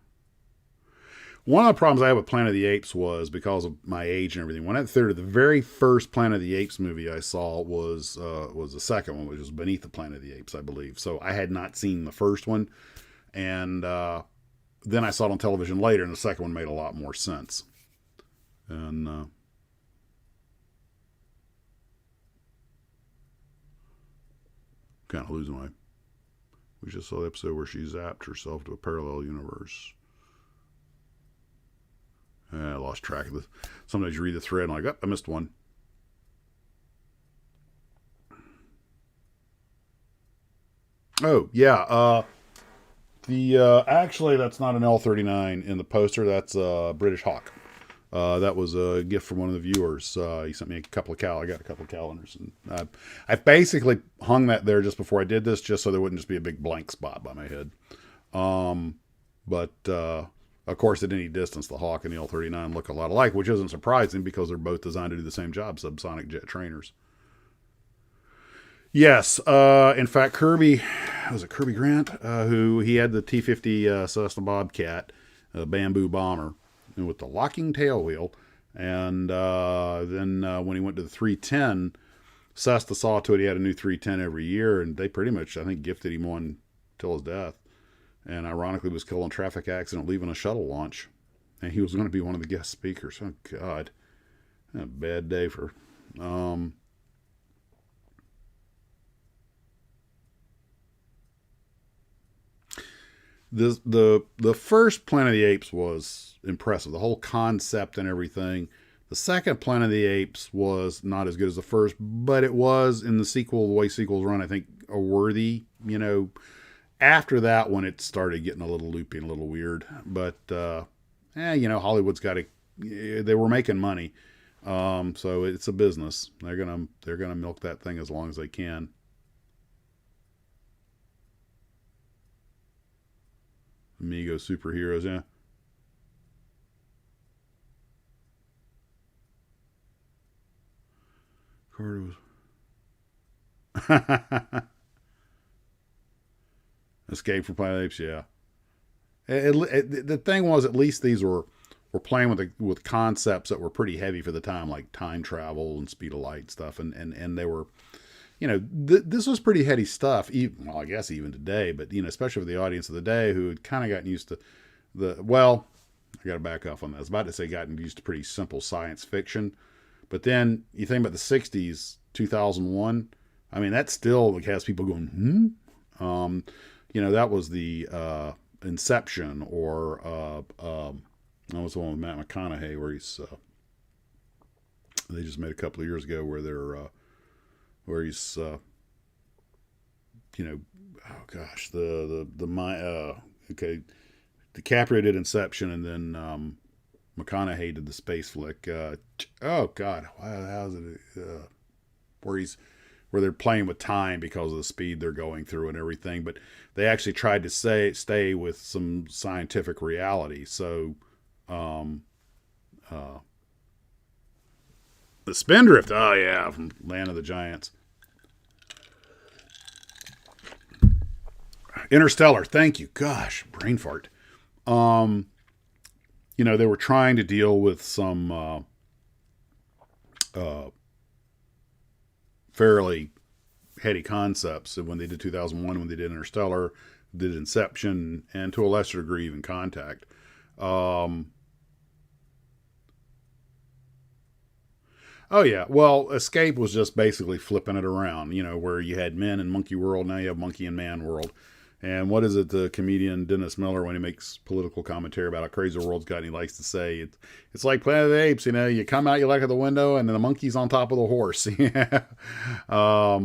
one of the problems I had with Planet of the Apes was because of my age and everything. When I went to the theater, the very first Planet of the Apes movie I saw was the second one, which was Beneath the Planet of the Apes, I believe. So I had not seen the first one, and then I saw it on television later, and the second one made a lot more sense. And kind of losing my. We just saw the episode where she zapped herself to a parallel universe. I lost track of this. Sometimes you read the thread and I'm like, I missed one. Oh, yeah. Actually, that's not an L-39 in the poster. That's a British Hawk. That was a gift from one of the viewers. He sent me a couple of I got a couple of calendars. And I basically hung that there just before I did this, just so there wouldn't just be a big blank spot by my head. Of course, at any distance, the Hawk and the L-39 look a lot alike, which isn't surprising because they're both designed to do the same job, subsonic jet trainers. Yes, in fact, Kirby Grant, who he had the T-50 Cessna Bobcat, bamboo bomber, with the locking tail wheel, and then when he went to the 310, Cessna saw to it he had a new 310 every year, and they pretty much, I think, gifted him one till his death. And ironically was killed in a traffic accident leaving a shuttle launch. And he was going to be one of the guest speakers. Oh, God. A bad day for... The first Planet of the Apes was impressive. The whole concept and everything. The second Planet of the Apes was not as good as the first, but it was, in the sequel, the way sequels run, I think, a worthy, After that one, it started getting a little loopy and a little weird. But, Hollywood's got to... They were making money. So it's a business. They're gonna milk that thing as long as they can. Amigo superheroes, yeah. Carter was... Escape from Planet of the Apes, yeah. The thing was, at least these were playing with concepts that were pretty heavy for the time, like time travel and speed of light stuff, and they were, this was pretty heady stuff. Well, I guess even today, but especially for the audience of the day who had kind of gotten used to I got to back off on that. I was about to say gotten used to pretty simple science fiction, but then you think about the '60s, 2001. I mean, that still has people going, that was the Inception, or that was the one with Matt McConaughey where he's they just made a couple of years ago where he's DiCaprio did Inception, and then McConaughey did the space flick. How's it? Where they're playing with time because of the speed they're going through and everything, but they actually tried to stay with some scientific reality. So, the Spindrift, oh yeah, from Land of the Giants. Interstellar, thank you. Gosh, brain fart. They were trying to deal with some fairly heady concepts. So when they did 2001, when they did Interstellar, did Inception, and to a lesser degree even Contact. Oh yeah, well, Escape was just basically flipping it around, where you had men in Monkey World, now you have Monkey and Man World. And what is it, the comedian Dennis Miller, when he makes political commentary about how crazy the world's got, and he likes to say, it's like Planet of the Apes, you come out, you look at the window, and then the monkey's on top of the horse. And I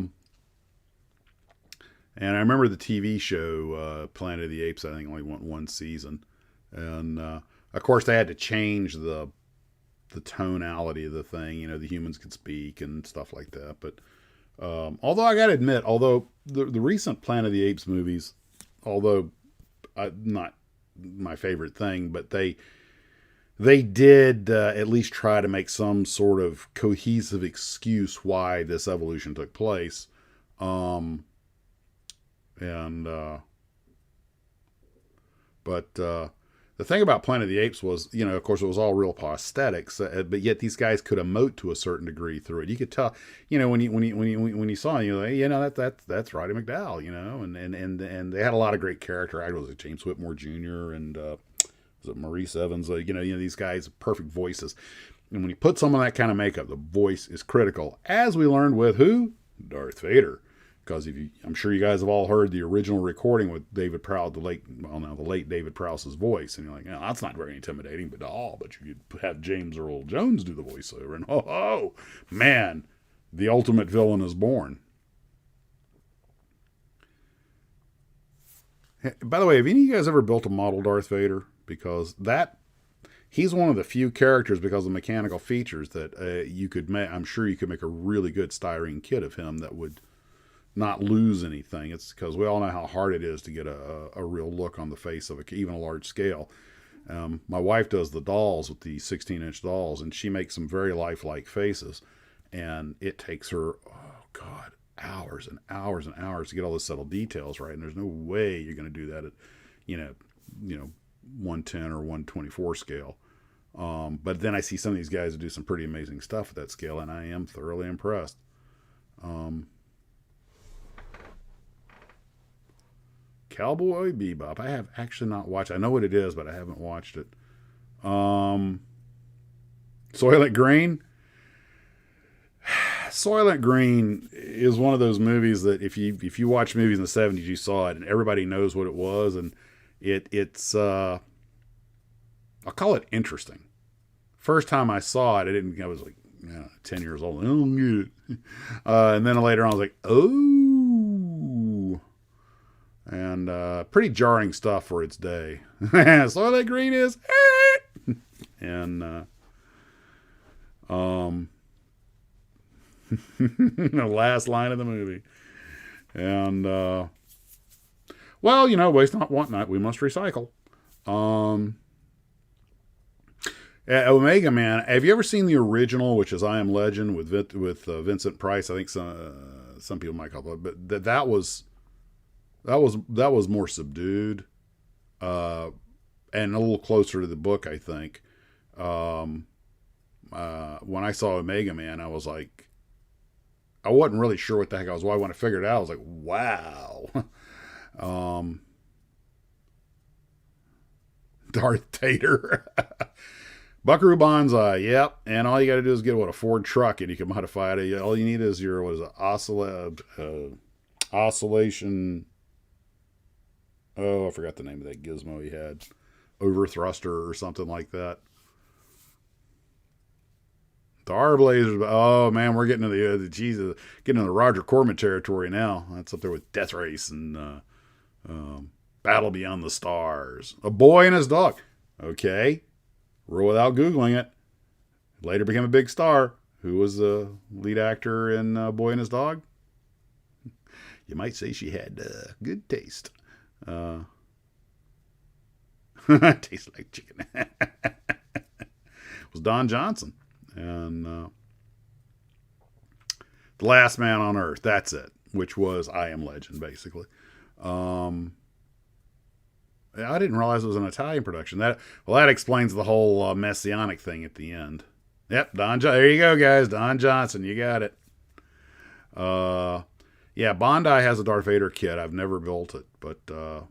remember the TV show, Planet of the Apes, I think only went one season. And, of course, they had to change the tonality of the thing, the humans could speak and stuff like that. But although I got to admit, the recent Planet of the Apes movies, although not my favorite thing, but they did at least try to make some sort of cohesive excuse why this evolution took place. But the thing about Planet of the Apes was, of course, it was all real prosthetics, but yet these guys could emote to a certain degree through it. You could tell, when you saw him, you're like, that's Roddy McDowall, and they had a lot of great character actors, like James Whitmore Jr. and was it Maurice Evans? These guys, perfect voices. And when you put someone that kind of makeup, the voice is critical, as we learned with who? Darth Vader. Because I'm sure you guys have all heard the original recording with David Prowse, the late David Prowse's voice, and you're like, that's not very intimidating, but you could have James Earl Jones do the voiceover, and man, the ultimate villain is born. By the way, have any of you guys ever built a model Darth Vader? Because he's one of the few characters, because of mechanical features, that you could make. I'm sure you could make a really good styrene kit of him that would not lose anything. It's because we all know how hard it is to get a real look on the face of even a large scale. My wife does the dolls with the 16-inch dolls, and she makes some very lifelike faces, and it takes her, hours and hours and hours to get all the subtle details right, and there's no way you're going to do that at 110 or 124 scale. But then I see some of these guys that do some pretty amazing stuff at that scale, and I am thoroughly impressed. Cowboy Bebop. I have actually not watched. I know what it is, but I haven't watched it. Soylent Green. Soylent Green is one of those movies that if you watch movies in the 70s, you saw it, and everybody knows what it was, and it's I'll call it interesting. First time I saw it, I was like 10 years old. I don't get it. And then later on, I was like, oh. And pretty jarring stuff for its day. Soylent Green is and the last line of the movie. And waste not, want not, we must recycle. Omega Man, have you ever seen the original, which is I Am Legend with Vincent Price? I think some people might call it, but that was more subdued, and a little closer to the book, I think. When I saw Omega Man, I was like, I wasn't really sure what the heck I was. Why when I figured it out, I was like, wow. Darth Vader. Buckaroo Banzai, yep. And all you got to do is get a Ford truck, and you can modify it. All you need is your oscillation. Oh, I forgot the name of that gizmo he had. Overthruster or something like that. The R-Blazers. Oh man, we're getting into getting into the Roger Corman territory now. That's up there with Death Race and Battle Beyond the Stars. A Boy and His Dog. Okay, roll without googling it. Later became a big star. Who was the lead actor in Boy and His Dog? You might say she had good taste. Tastes like chicken. It was Don Johnson. And The Last Man on Earth, that's it, which was I Am Legend, basically. I didn't realize it was an Italian production. That explains the whole messianic thing at the end. Yep, there you go, guys. Don Johnson, you got it. Yeah, Bondi has a Darth Vader kit. I've never built it, but for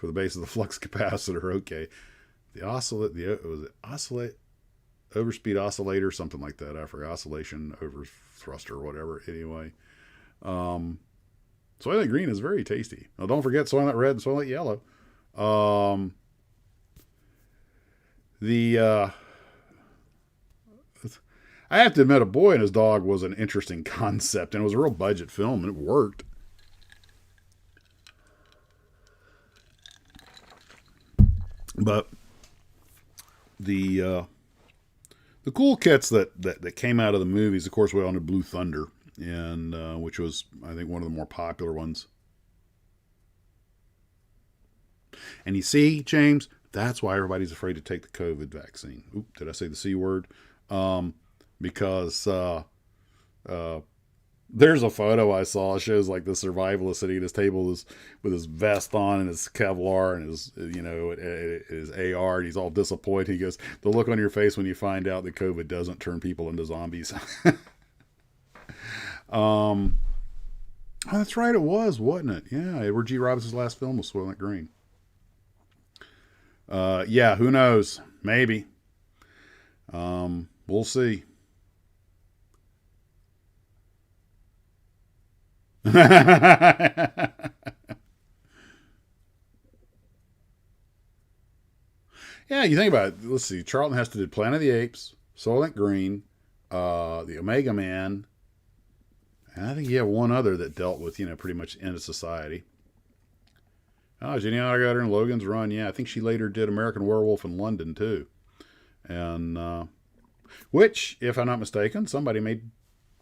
the base of the flux capacitor, okay. Overspeed oscillator, something like that. I forgot, oscillation over thruster or whatever. Anyway, Soylent Green is very tasty. Now, don't forget Soylent Red and Soylent Yellow. I have to admit, A Boy and His Dog was an interesting concept, and it was a real budget film, and it worked. But the cool kits that came out of the movies, of course, we all know Blue Thunder, and which was, I think, one of the more popular ones. And you see, James, that's why everybody's afraid to take the COVID vaccine. Oop, did I say the C word? Because there's a photo I saw. It shows like the survivalist sitting at his table with his vest on and his Kevlar and his AR, and he's all disappointed. He goes, "The look on your face when you find out that COVID doesn't turn people into zombies." Oh, that's right, it was, wasn't it? Yeah, Edward G. Robinson's last film was Soylent Green. Yeah, who knows? Maybe. We'll see. Yeah, you think about it. Let's see. Charlton Heston did Planet of the Apes, Soylent Green, the Omega Man, and I think you have one other that dealt with, pretty much end of society. Oh, Jenny Agutter and Logan's Run. Yeah, I think she later did American Werewolf in London, too. And, which, if I'm not mistaken, somebody made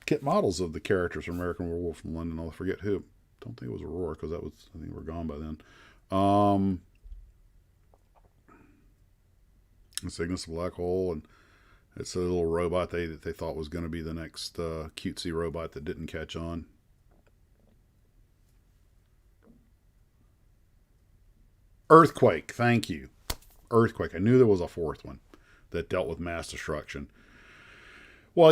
kit models of the characters from American Werewolf from London. I'll forget who. Don't think it was Aurora, because I think we're gone by then. Cygnus Black Hole, and it's a little robot they thought was going to be the next cutesy robot that didn't catch on. Earthquake, thank you. Earthquake. I knew there was a fourth one that dealt with mass destruction. Well,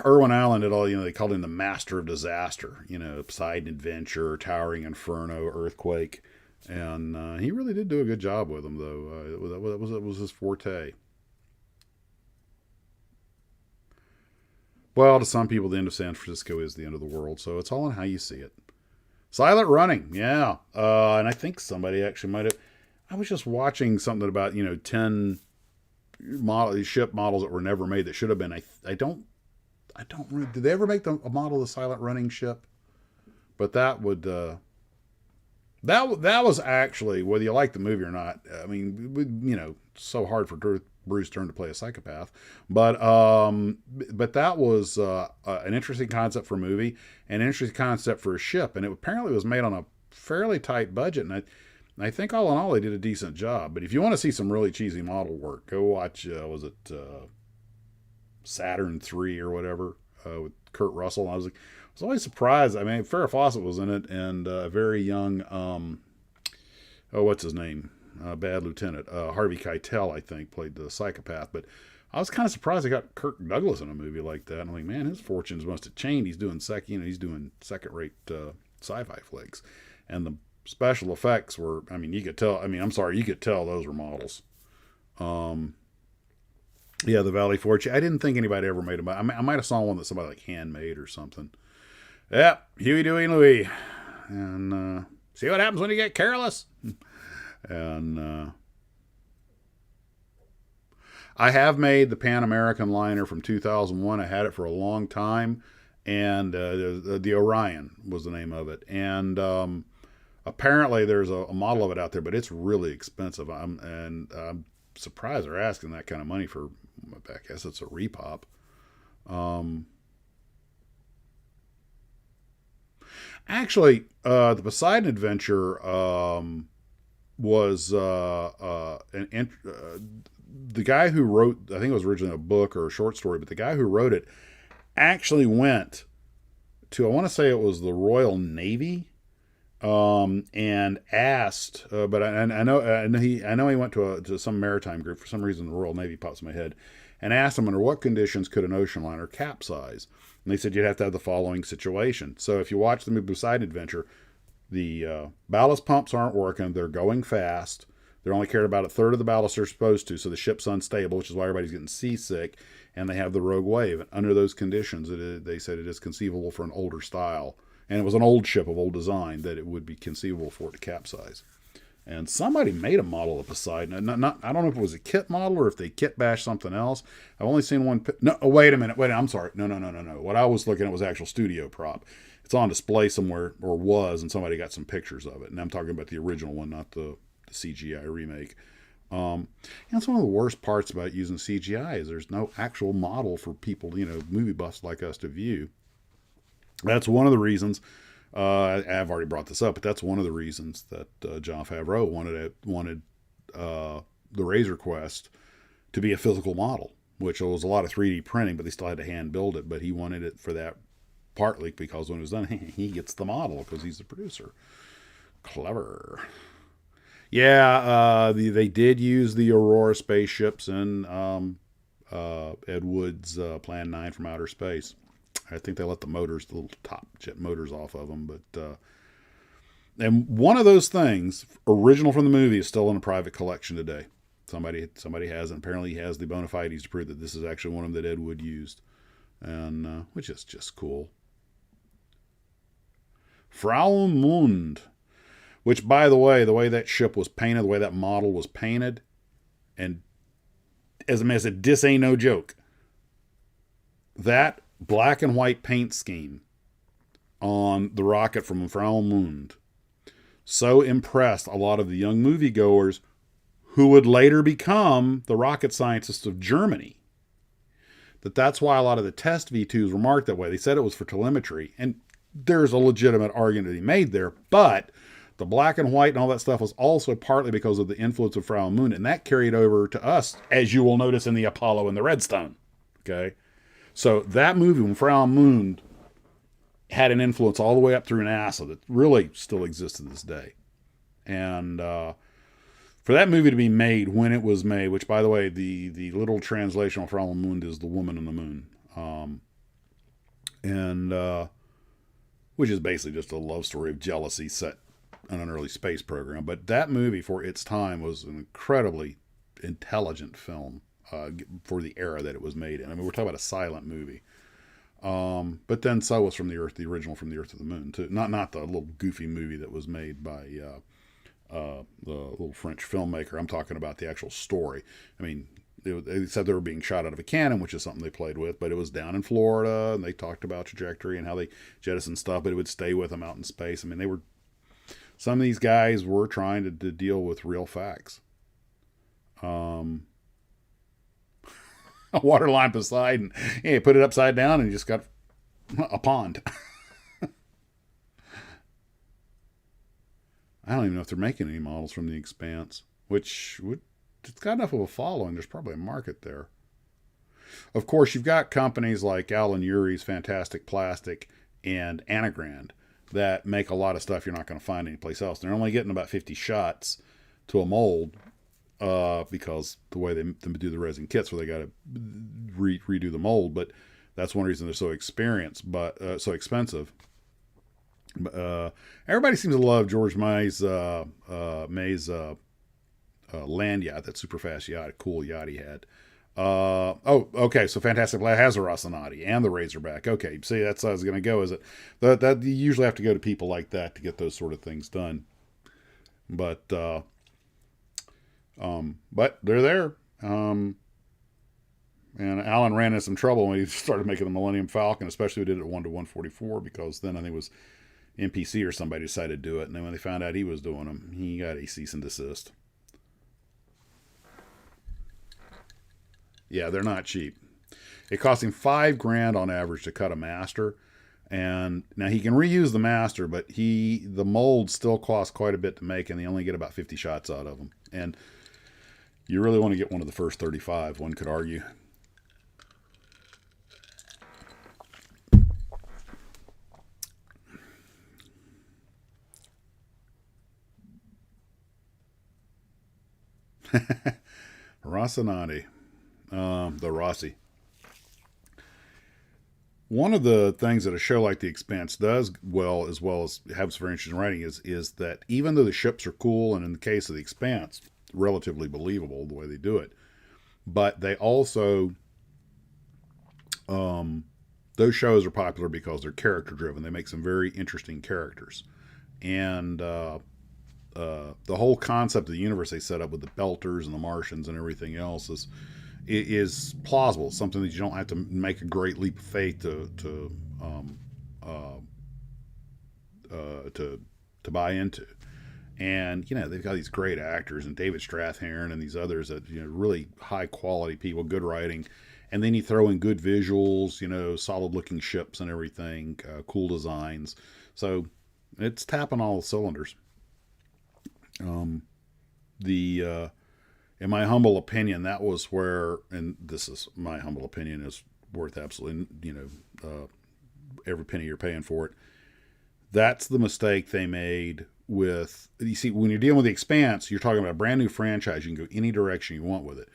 Irwin Allen did all, they called him the master of disaster. Poseidon Adventure, Towering Inferno, Earthquake. And he really did do a good job with them, though. It was his forte. Well, to some people, the end of San Francisco is the end of the world, so it's all in how you see it. Silent Running, yeah. And I think somebody actually might have... I was just watching something about, 10... ship models that were never made that should have been. I don't did they ever make a model of the Silent Running ship? But that would that was actually, whether you like the movie or not, I mean, so hard for Bruce Dern to play a psychopath, but that was an interesting concept for a movie, and an interesting concept for a ship, and it apparently was made on a fairly tight budget, and I think all in all, they did a decent job. But if you want to see some really cheesy model work, go watch, was it Saturn 3 or whatever, with Kurt Russell. And I was always surprised. I mean, Farrah Fawcett was in it, and a very young, what's his name? Bad Lieutenant. Harvey Keitel, I think, played the psychopath. But I was kind of surprised they got Kirk Douglas in a movie like that. And I'm like, man, his fortunes must have changed. He's doing second-rate sci-fi flicks. And the special effects were, you could tell, you could tell those were models. Yeah, the Valley Forge. I didn't think anybody ever made them. I might have saw one that somebody like handmade or something. Yeah, Huey, Dewey, and Louie. And see what happens when you get careless. And I have made the Pan American liner from 2001. I had it for a long time. And the Orion was the name of it. And apparently there's a model of it out there, but it's really expensive. I'm surprised they're asking that kind of money for, I guess it's a repop. Actually, the Poseidon Adventure was the guy who wrote, I think it was originally a book or a short story, but the guy who wrote it actually went to, I want to say it was the Royal Navy, and asked, but I know he went to some maritime group for some reason. The Royal Navy pops in my head, and asked them under what conditions could an ocean liner capsize. And they said you'd have to have the following situation. So if you watch the movie Poseidon Adventure, the ballast pumps aren't working. They're going fast. They're only carrying about a third of the ballast they're supposed to, so the ship's unstable, which is why everybody's getting seasick, and they have the rogue wave. And under those conditions, they said it is conceivable for an older style. And it was an old ship of old design that it would be conceivable for it to capsize. And somebody made a model of Poseidon. I don't know if it was a kit model or if they kit bashed something else. I've only seen one. No, oh, wait a minute. I'm sorry. No. What I was looking at was actual studio prop. It's on display somewhere, or was, and somebody got some pictures of it. And I'm talking about the original one, not the CGI remake. That's one of the worst parts about using CGI is there's no actual model for people, movie buffs like us to view. That's one of the reasons, I've already brought this up, but that's one of the reasons that Jon Favreau wanted the Razor Quest to be a physical model, which was a lot of 3D printing, but they still had to hand build it. But he wanted it for that partly because when it was done, he gets the model because he's the producer. Clever. Yeah, they did use the Aurora spaceships in Ed Wood's Plan 9 from Outer Space. I think they let the little top jet motors off of them. But and one of those things, original from the movie, is still in a private collection today. Somebody has it. Apparently he has the bona fides to prove that this is actually one of them that Ed Wood used. And which is just cool. Frau Mund. Which, by the way that ship was painted, the way that model was painted, and as I said, this ain't no joke. That black and white paint scheme on the rocket from Frau Mund so impressed a lot of the young moviegoers who would later become the rocket scientists of Germany. That's why a lot of the test V2s were marked that way. They said it was for telemetry, and there's a legitimate argument to be made there, but the black and white and all that stuff was also partly because of the influence of Frau Mund, and that carried over to us, as you will notice in the Apollo and the Redstone. Okay? So that movie, when Frau Mund had an influence all the way up through NASA that really still exists to this day. And for that movie to be made when it was made, which, by the way, the literal translation of Frau Mund is the woman on the moon. Which is basically just a love story of jealousy set on an early space program. But that movie, for its time, was an incredibly intelligent film for the era that it was made in. I mean, we're talking about a silent movie. But then so was From the Earth, the original From the Earth to the Moon, too. Not the little goofy movie that was made by the little French filmmaker. I'm talking about the actual story. I mean, they said they were being shot out of a cannon, which is something they played with, but it was down in Florida, and they talked about trajectory and how they jettisoned stuff, but it would stay with them out in space. I mean, some of these guys were trying to deal with real facts. A waterline Poseidon. Yeah, you put it upside down and you just got a pond. I don't even know if they're making any models from The Expanse, which it's got enough of a following. There's probably a market there. Of course, you've got companies like Alan Urey's Fantastic Plastic and Anagrand that make a lot of stuff you're not going to find anyplace else. They're only getting about 50 shots to a mold because the way they do the resin kits, where they got to redo the mold. But that's one reason they're so expensive. Everybody seems to love George May's land yacht, that super fast yacht, cool yacht he had. Okay, so Fantastic Black has a Rocinante and the Razorback. Okay, see, that's how I was going to go, is it? That you usually have to go to people like that to get those sort of things done. But they're there. And Alan ran into some trouble when he started making the Millennium Falcon, especially when he did it 1-144, because then I think it was NPC or somebody decided to do it, and then when they found out he was doing them, he got a cease and desist. Yeah, they're not cheap. It cost him $5,000 on average to cut a master, and now he can reuse the master, but the molds still cost quite a bit to make, and they only get about 50 shots out of them. And you really want to get one of the first 35, one could argue. Rocinante. The Rossi. One of the things that a show like The Expanse does well as has very interesting writing, is that even though the ships are cool, and in the case of The Expanse, relatively believable the way they do it, but they also, those shows are popular because they're character driven. They make some very interesting characters, and the whole concept of the universe they set up with the Belters and the Martians and everything else is plausible. It's something that you don't have to make a great leap of faith to buy into. And they've got these great actors, and David Strathairn and these others that really high quality people, good writing, and then you throw in good visuals, solid looking ships and everything, cool designs. So it's tapping all the cylinders. In my humble opinion, that was where, and this is my humble opinion, is worth absolutely, every penny you're paying for it. That's the mistake they made with, you see, when you're dealing with The Expanse, you're talking about a brand new franchise. You can go any direction you want with it.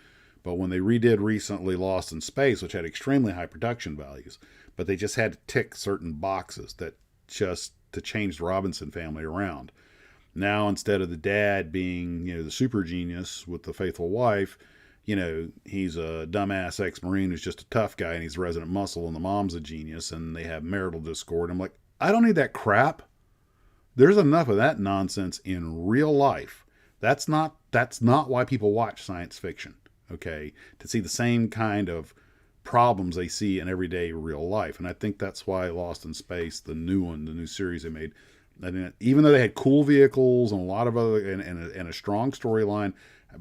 But when they redid recently Lost in Space, which had extremely high production values, but they just had to tick certain boxes to change the Robinson family around. Now, instead of the dad being, the super genius with the faithful wife, he's a dumbass ex-Marine who's just a tough guy, and he's a resident muscle, and the mom's a genius, and they have marital discord. I'm like, I don't need that crap. There's enough of that nonsense in real life. That's not why people watch science fiction, okay? To see the same kind of problems they see in everyday real life. And I think that's why Lost in Space, the new series they made, even though they had cool vehicles and a lot of other and a strong storyline,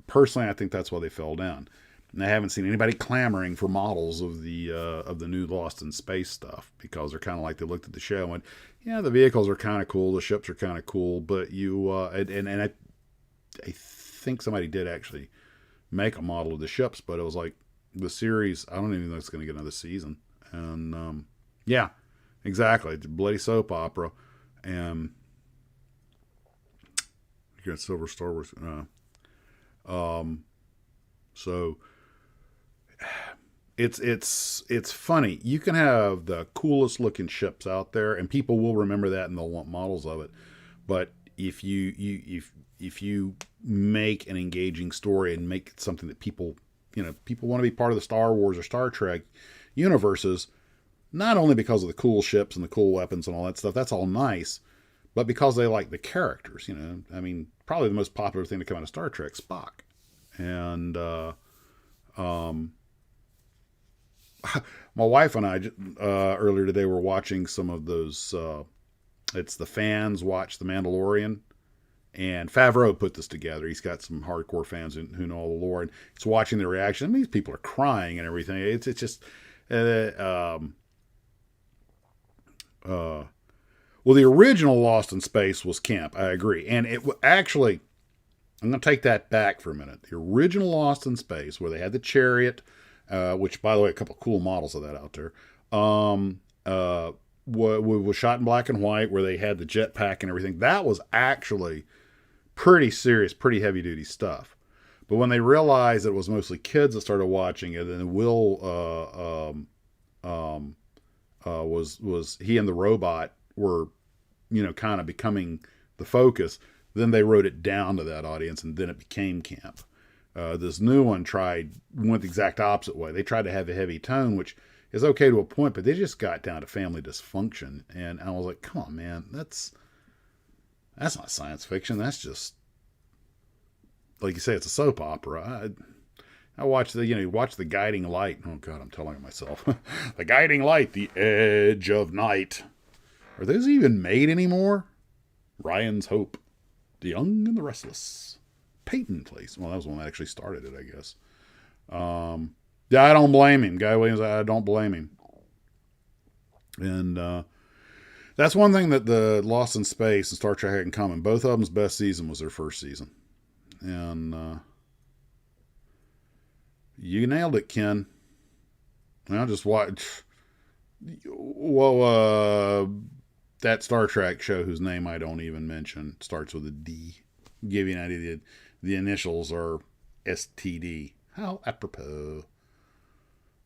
personally I think that's why they fell down. And I haven't seen anybody clamoring for models of the new Lost in Space stuff, because they're kind of like, they looked at the show and went, yeah, the vehicles are kind of cool, the ships are kind of cool, but I think somebody did actually make a model of the ships, but it was like the series, I don't even know if it's going to get another season. And yeah, exactly, it's a bloody soap opera. And you got Silver Star Wars. So it's funny. You can have the coolest looking ships out there, and people will remember that, and they'll want models of it. But if you make an engaging story and make it something that people want to be part of the Star Wars or Star Trek universes, not only because of the cool ships and the cool weapons and all that stuff, that's all nice, but because they like the characters, I mean, probably the most popular thing to come out of Star Trek, Spock. And my wife and I, earlier today, were watching some of those, it's the fans watch The Mandalorian, and Favreau put this together. He's got some hardcore fans who know all the lore, and it's watching the reaction. I mean, these people are crying and everything. It's just, well, the original Lost in Space was camp. I agree. And it actually, I'm going to take that back for a minute. The original Lost in Space, where they had the chariot, which, by the way, a couple of cool models of that out there, was shot in black and white, where they had the jetpack and everything. That was actually pretty serious, pretty heavy-duty stuff. But when they realized that it was mostly kids that started watching it, and Will was he and the robot were, kind of becoming the focus, then they wrote it down to that audience, and then it became camp. This new one went the exact opposite way. They tried to have a heavy tone, which is okay to a point, but they just got down to family dysfunction. And I was like, come on, man, that's not science fiction. That's just, like you say, it's a soap opera. I watched watch The Guiding Light. Oh God, I'm telling myself. The Guiding Light, The Edge of Night. Are those even made anymore? Ryan's Hope, The Young and the Restless, Peyton Place. Well, that was the one that actually started it, I guess. Yeah, I don't blame him. Guy Williams, I don't blame him. And that's one thing that the Lost in Space and Star Trek had in common. Both of them's best season was their first season. And you nailed it, Ken. I'll just watch. Well, that Star Trek show whose name I don't even mention starts with a D. Give you an idea. The initials are STD. How apropos.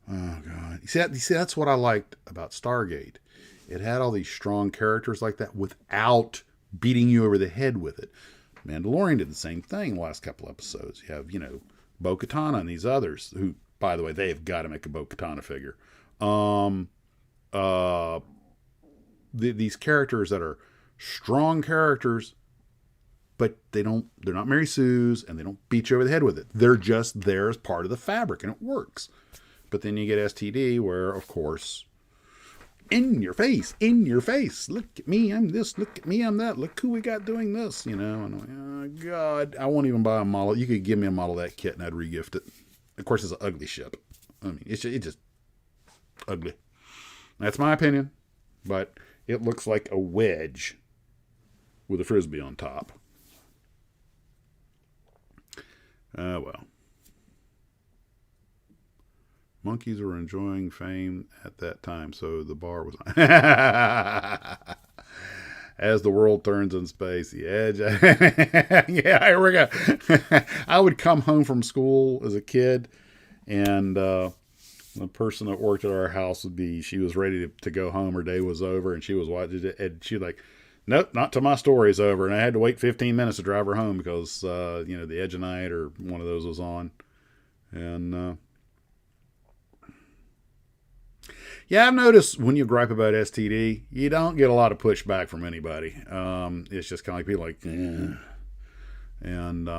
Oh, God. You see, that's what I liked about Stargate. It had all these strong characters like that without beating you over the head with it. Mandalorian did the same thing the last couple episodes. You have, Bo-Katan and these others, who, by the way, they've got to make a Bo-Katan figure. These characters that are strong characters, but they're not Mary Sue's, and they don't beat you over the head with it. They're just there as part of the fabric, and it works. But then you get STD, where, of course, in your face, look at me, I'm this, look at me, I'm that, look who we got doing this, and I'm like, oh, God, I won't even buy a model. You could give me a model of that kit, and I'd regift it. Of course, it's an ugly ship. I mean, it's just ugly. That's my opinion, but it looks like a wedge with a Frisbee on top. Well. Monkeys were enjoying fame at that time, so the bar was on. As the world turns in space, the edge. Yeah, here we go. I would come home from school as a kid, and the person that worked at our house she was ready to go home. Her day was over, and she was watching it, and she was like, nope, not till my story's over. And I had to wait 15 minutes to drive her home because, the Edge of Night or one of those was on. And, yeah, I've noticed when you gripe about STD, you don't get a lot of pushback from anybody. It's just kind of like people like, eh. And,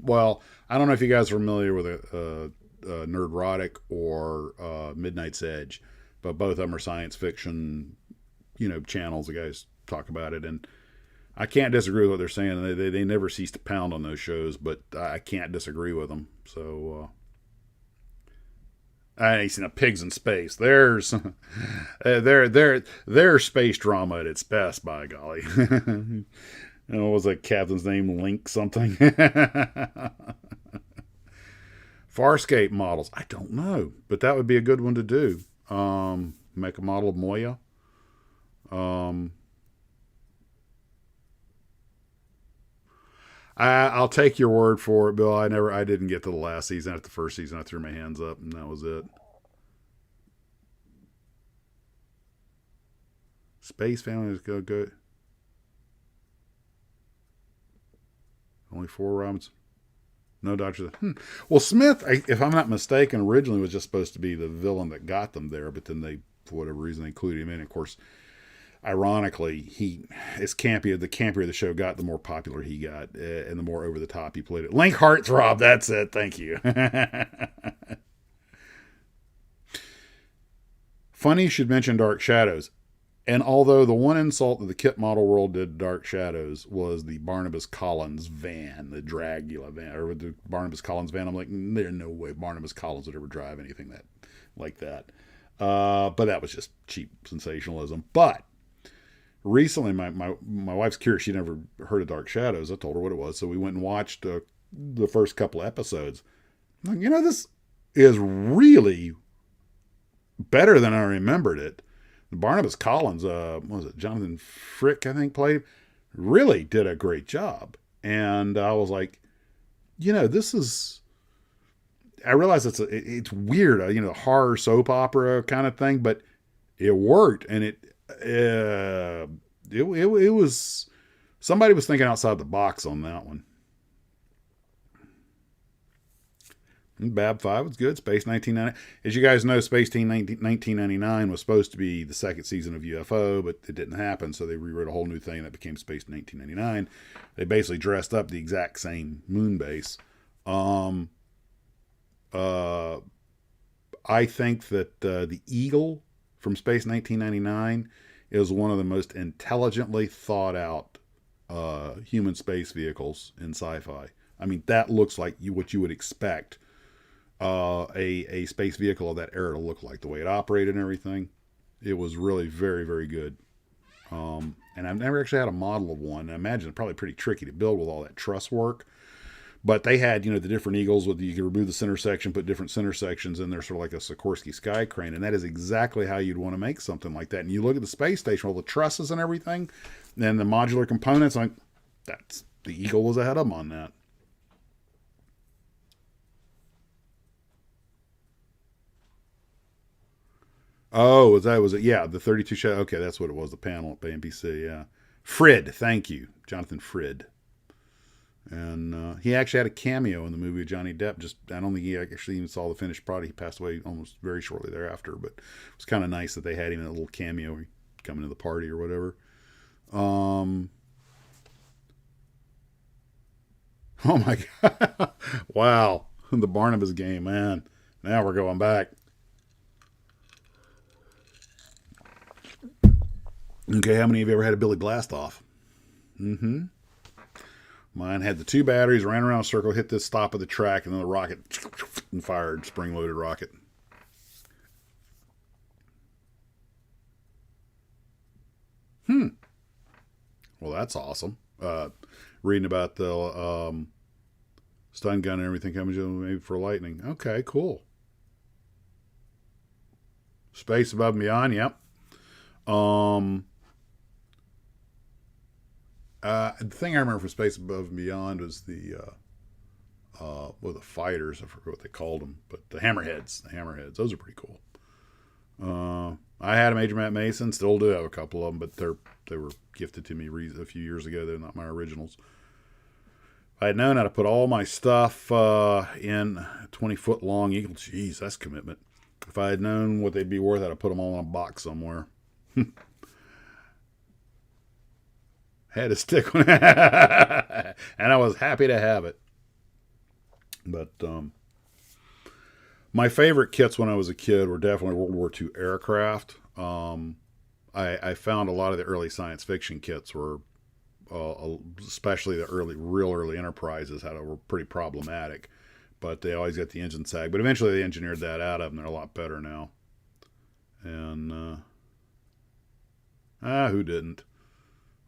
well, I don't know if you guys are familiar with Nerdrotic or Midnight's Edge, but both of them are science fiction, channels. The guys talk about it, and I can't disagree with what they're saying. They never cease to pound on those shows, but I can't disagree with them. So, I ain't seen Pigs in Space. There's their space drama at its best, by golly. What was that captain's name? Link something? Farscape models. I don't know, but that would be a good one to do. Make a model of Moya. I'll take your word for it, Bill. I didn't get to the last season. After the first season, I threw my hands up, and that was it. Space Family is good. Only 4 Robins. No Dr. Well, Smith, if I'm not mistaken, originally was just supposed to be the villain that got them there, but then they, for whatever reason, they included him in. Of course, ironically, the campier the show got, the more popular he got, and the more over the top he played it. Link Heartthrob, that's it. Thank you. Funny you should mention Dark Shadows. And although the one insult that the kit model world did Dark Shadows was the Barnabas Collins van, the Dragula van, or the Barnabas Collins van, I'm like, there's no way Barnabas Collins would ever drive anything like that. But that was just cheap sensationalism. But recently, my wife's curious. She never heard of Dark Shadows. I told her what it was, so we went and watched the first couple episodes. I'm like, this is really better than I remembered it. Barnabas Collins, what was it, Jonathan Frick, I think, played, really did a great job. And I was like, this is, I realize it's weird, a horror soap opera kind of thing, but it worked. And it was, somebody was thinking outside the box on that one. Bab 5 was good. Space 1999. As you guys know, Space Team 1999 was supposed to be the second season of UFO, but it didn't happen, so they rewrote a whole new thing that became Space 1999. They basically dressed up the exact same moon base. I think that the Eagle from Space 1999 is one of the most intelligently thought out human space vehicles in sci-fi. I mean, that looks like what you would expect a space vehicle of that era to look like, the way it operated and everything. It was really very, very good. And I've never actually had a model of one. I imagine it's probably pretty tricky to build with all that truss work. But they had, the different Eagles with, you could remove the center section, put different center sections in there, sort of like a Sikorsky Sky Crane. And that is exactly how you'd want to make something like that. And you look at the space station, all the trusses and everything, and the modular components, the Eagle was ahead of them on that. Oh, was it? Yeah, the 32 shot. Okay, that's what it was. The panel at NBC. Yeah, Frid. Thank you, Jonathan Frid. And he actually had a cameo in the movie with Johnny Depp. Just I don't think he actually even saw the finished product. He passed away almost very shortly thereafter. But it was kind of nice that they had him in a little cameo coming to the party or whatever. Oh my God! Wow, the Barnabas game, man. Now we're going back. Okay, how many of you ever had a Billy Blastoff? Mm-hmm. Mine had the 2 batteries, ran around a circle, hit the stop of the track, and then the rocket and fired, spring-loaded rocket. Well, that's awesome. Reading about the stun gun and everything coming to maybe for lightning. Okay, cool. Space Above and Beyond, yep. The thing I remember from Space Above and Beyond was the fighters. I forget what they called them, but the hammerheads. Those are pretty cool. I had a Major Matt Mason, still do have a couple of them, but they were gifted to me a few years ago. They're not my originals. If I had known how to put all my stuff in a 20-foot long eagle, geez, that's commitment. If I had known what they'd be worth, I'd have put them all in a box somewhere. Had to stick with it. And I was happy to have it. But my favorite kits when I was a kid were definitely World War II aircraft. I found a lot of the early science fiction kits were, especially the real early Enterprises, were pretty problematic. But they always got the engine sag. But eventually they engineered that out of them. They're a lot better now. And who didn't?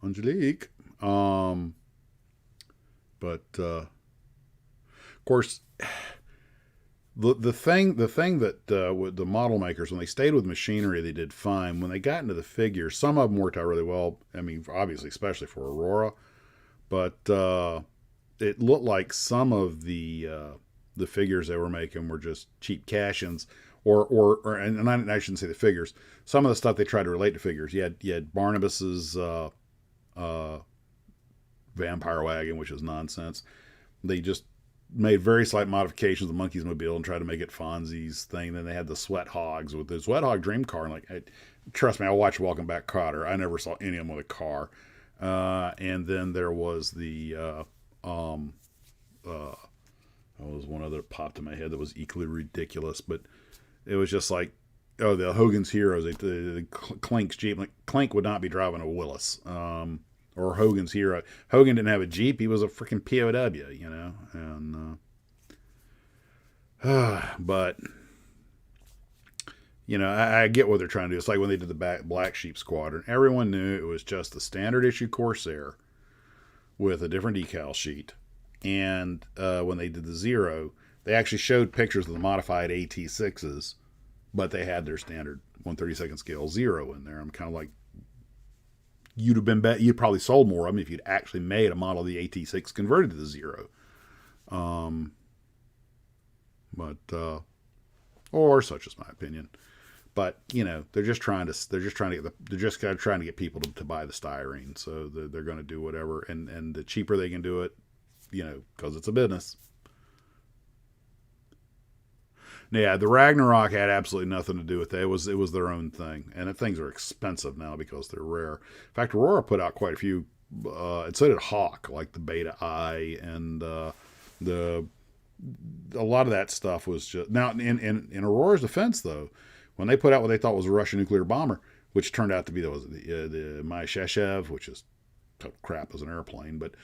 Angelique. But of course, the thing that with the model makers, when they stayed with machinery, they did fine. When they got into the figures, some of them worked out really well. I mean, obviously, especially for Aurora, but it looked like some of the figures they were making were just cheap cash-ins, and I shouldn't say the figures. Some of the stuff they tried to relate to figures. You had Barnabas's vampire wagon, which is nonsense. They just made very slight modifications of Monkey's Mobile and tried to make it Fonzie's thing. Then they had the Sweat Hogs with the Sweat Hog Dream Car. And trust me, I watched Welcome Back, Kotter. I never saw any of them with a car. And then there was there was one other that popped in my head that was equally ridiculous, but it was just like, the Hogan's Heroes, the Clink's Jeep. Like, Clink would not be driving a Willis. Or Hogan's Hero. Hogan didn't have a Jeep. He was a freaking POW, you know. And but you know, I get what they're trying to do. It's like when they did the Black Sheep Squadron. Everyone knew it was just the standard issue Corsair with a different decal sheet. And when they did the Zero, they actually showed pictures of the modified AT6s, but they had their standard 1/32 scale Zero in there. I'm kind of like, you'd probably sold more of them if you'd actually made a model of the AT6 converted to the Zero. Or such is my opinion. But you know, they're just trying to get people to buy the styrene. So they're going to do whatever, and the cheaper they can do it, you know, because it's a business. Yeah, the Ragnarok had absolutely nothing to do with it. It was their own thing, and the things are expensive now because they're rare. In fact, Aurora put out quite a few, and so did Hawk, like the Beta I, and a lot of that stuff was just now in Aurora's defense though, when they put out what they thought was a Russian nuclear bomber, which turned out to be the Myasheshev, which is crap as an airplane, but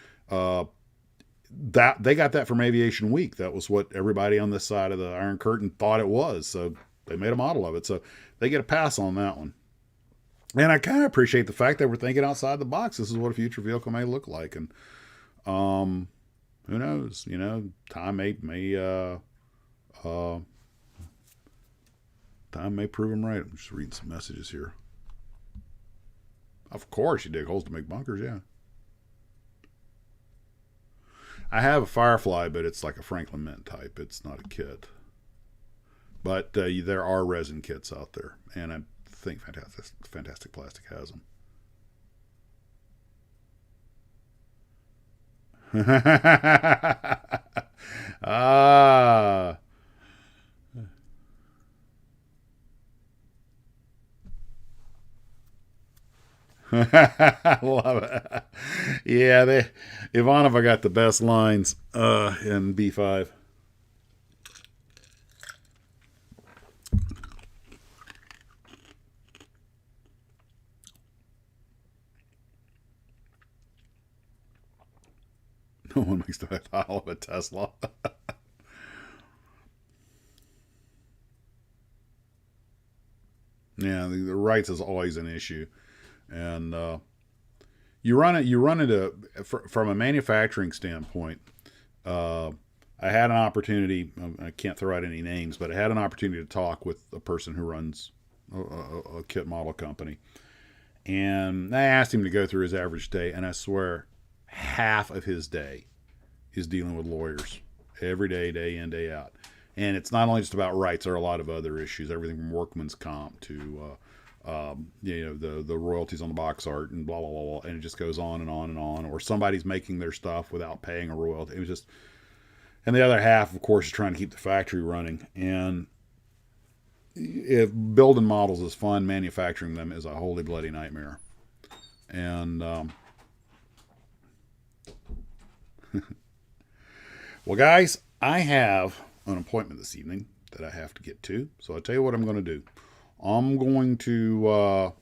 that they got that from Aviation Week. That was what everybody on this side of the Iron Curtain thought it was. So they made a model of it. So they get a pass on that one. And I kind of appreciate the fact that we're thinking outside the box. This is what a future vehicle may look like. And who knows? You know, time may prove them right. I'm just reading some messages here. Of course, you dig holes to make bunkers. Yeah. I have a Firefly, but it's like a Franklin Mint type. It's not a kit. But there are resin kits out there, and I think Fantastic Plastic has them. Ah. Love it. Yeah, Ivanova got the best lines in B5. No one makes the pile of a Tesla. Yeah, the rights is always an issue, and you run into from a manufacturing standpoint. I had an opportunity. I can't throw out any names, but I had an opportunity to talk with a person who runs a kit model company, and I asked him to go through his average day, and I swear, half of his day is dealing with lawyers every day, day in, day out. And it's not only just about rights; there are a lot of other issues, everything from workman's comp to the royalties on the box art and blah blah blah, blah, and it just goes on and on and on. Or somebody's making their stuff without paying a royalty. It was just, and the other half, of course, is trying to keep the factory running. And if building models is fun, manufacturing them is a holy bloody nightmare. And well, guys, I have an appointment this evening that I have to get to. So I'll tell you what I'm going to do. I'm going to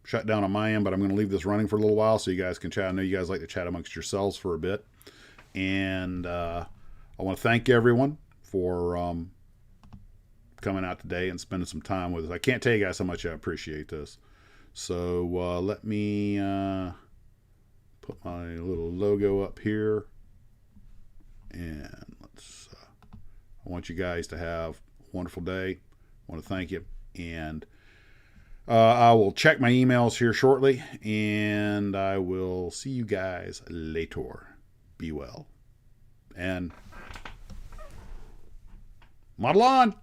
shut down on my end, but I'm going to leave this running for a little while so you guys can chat. I know you guys like to chat amongst yourselves for a bit. And I want to thank everyone for coming out today and spending some time with us. I can't tell you guys how much I appreciate this. So let me put my little logo up here. And I want you guys to have a wonderful day. I want to thank you. And I will check my emails here shortly. And I will see you guys later. Be well. And model on!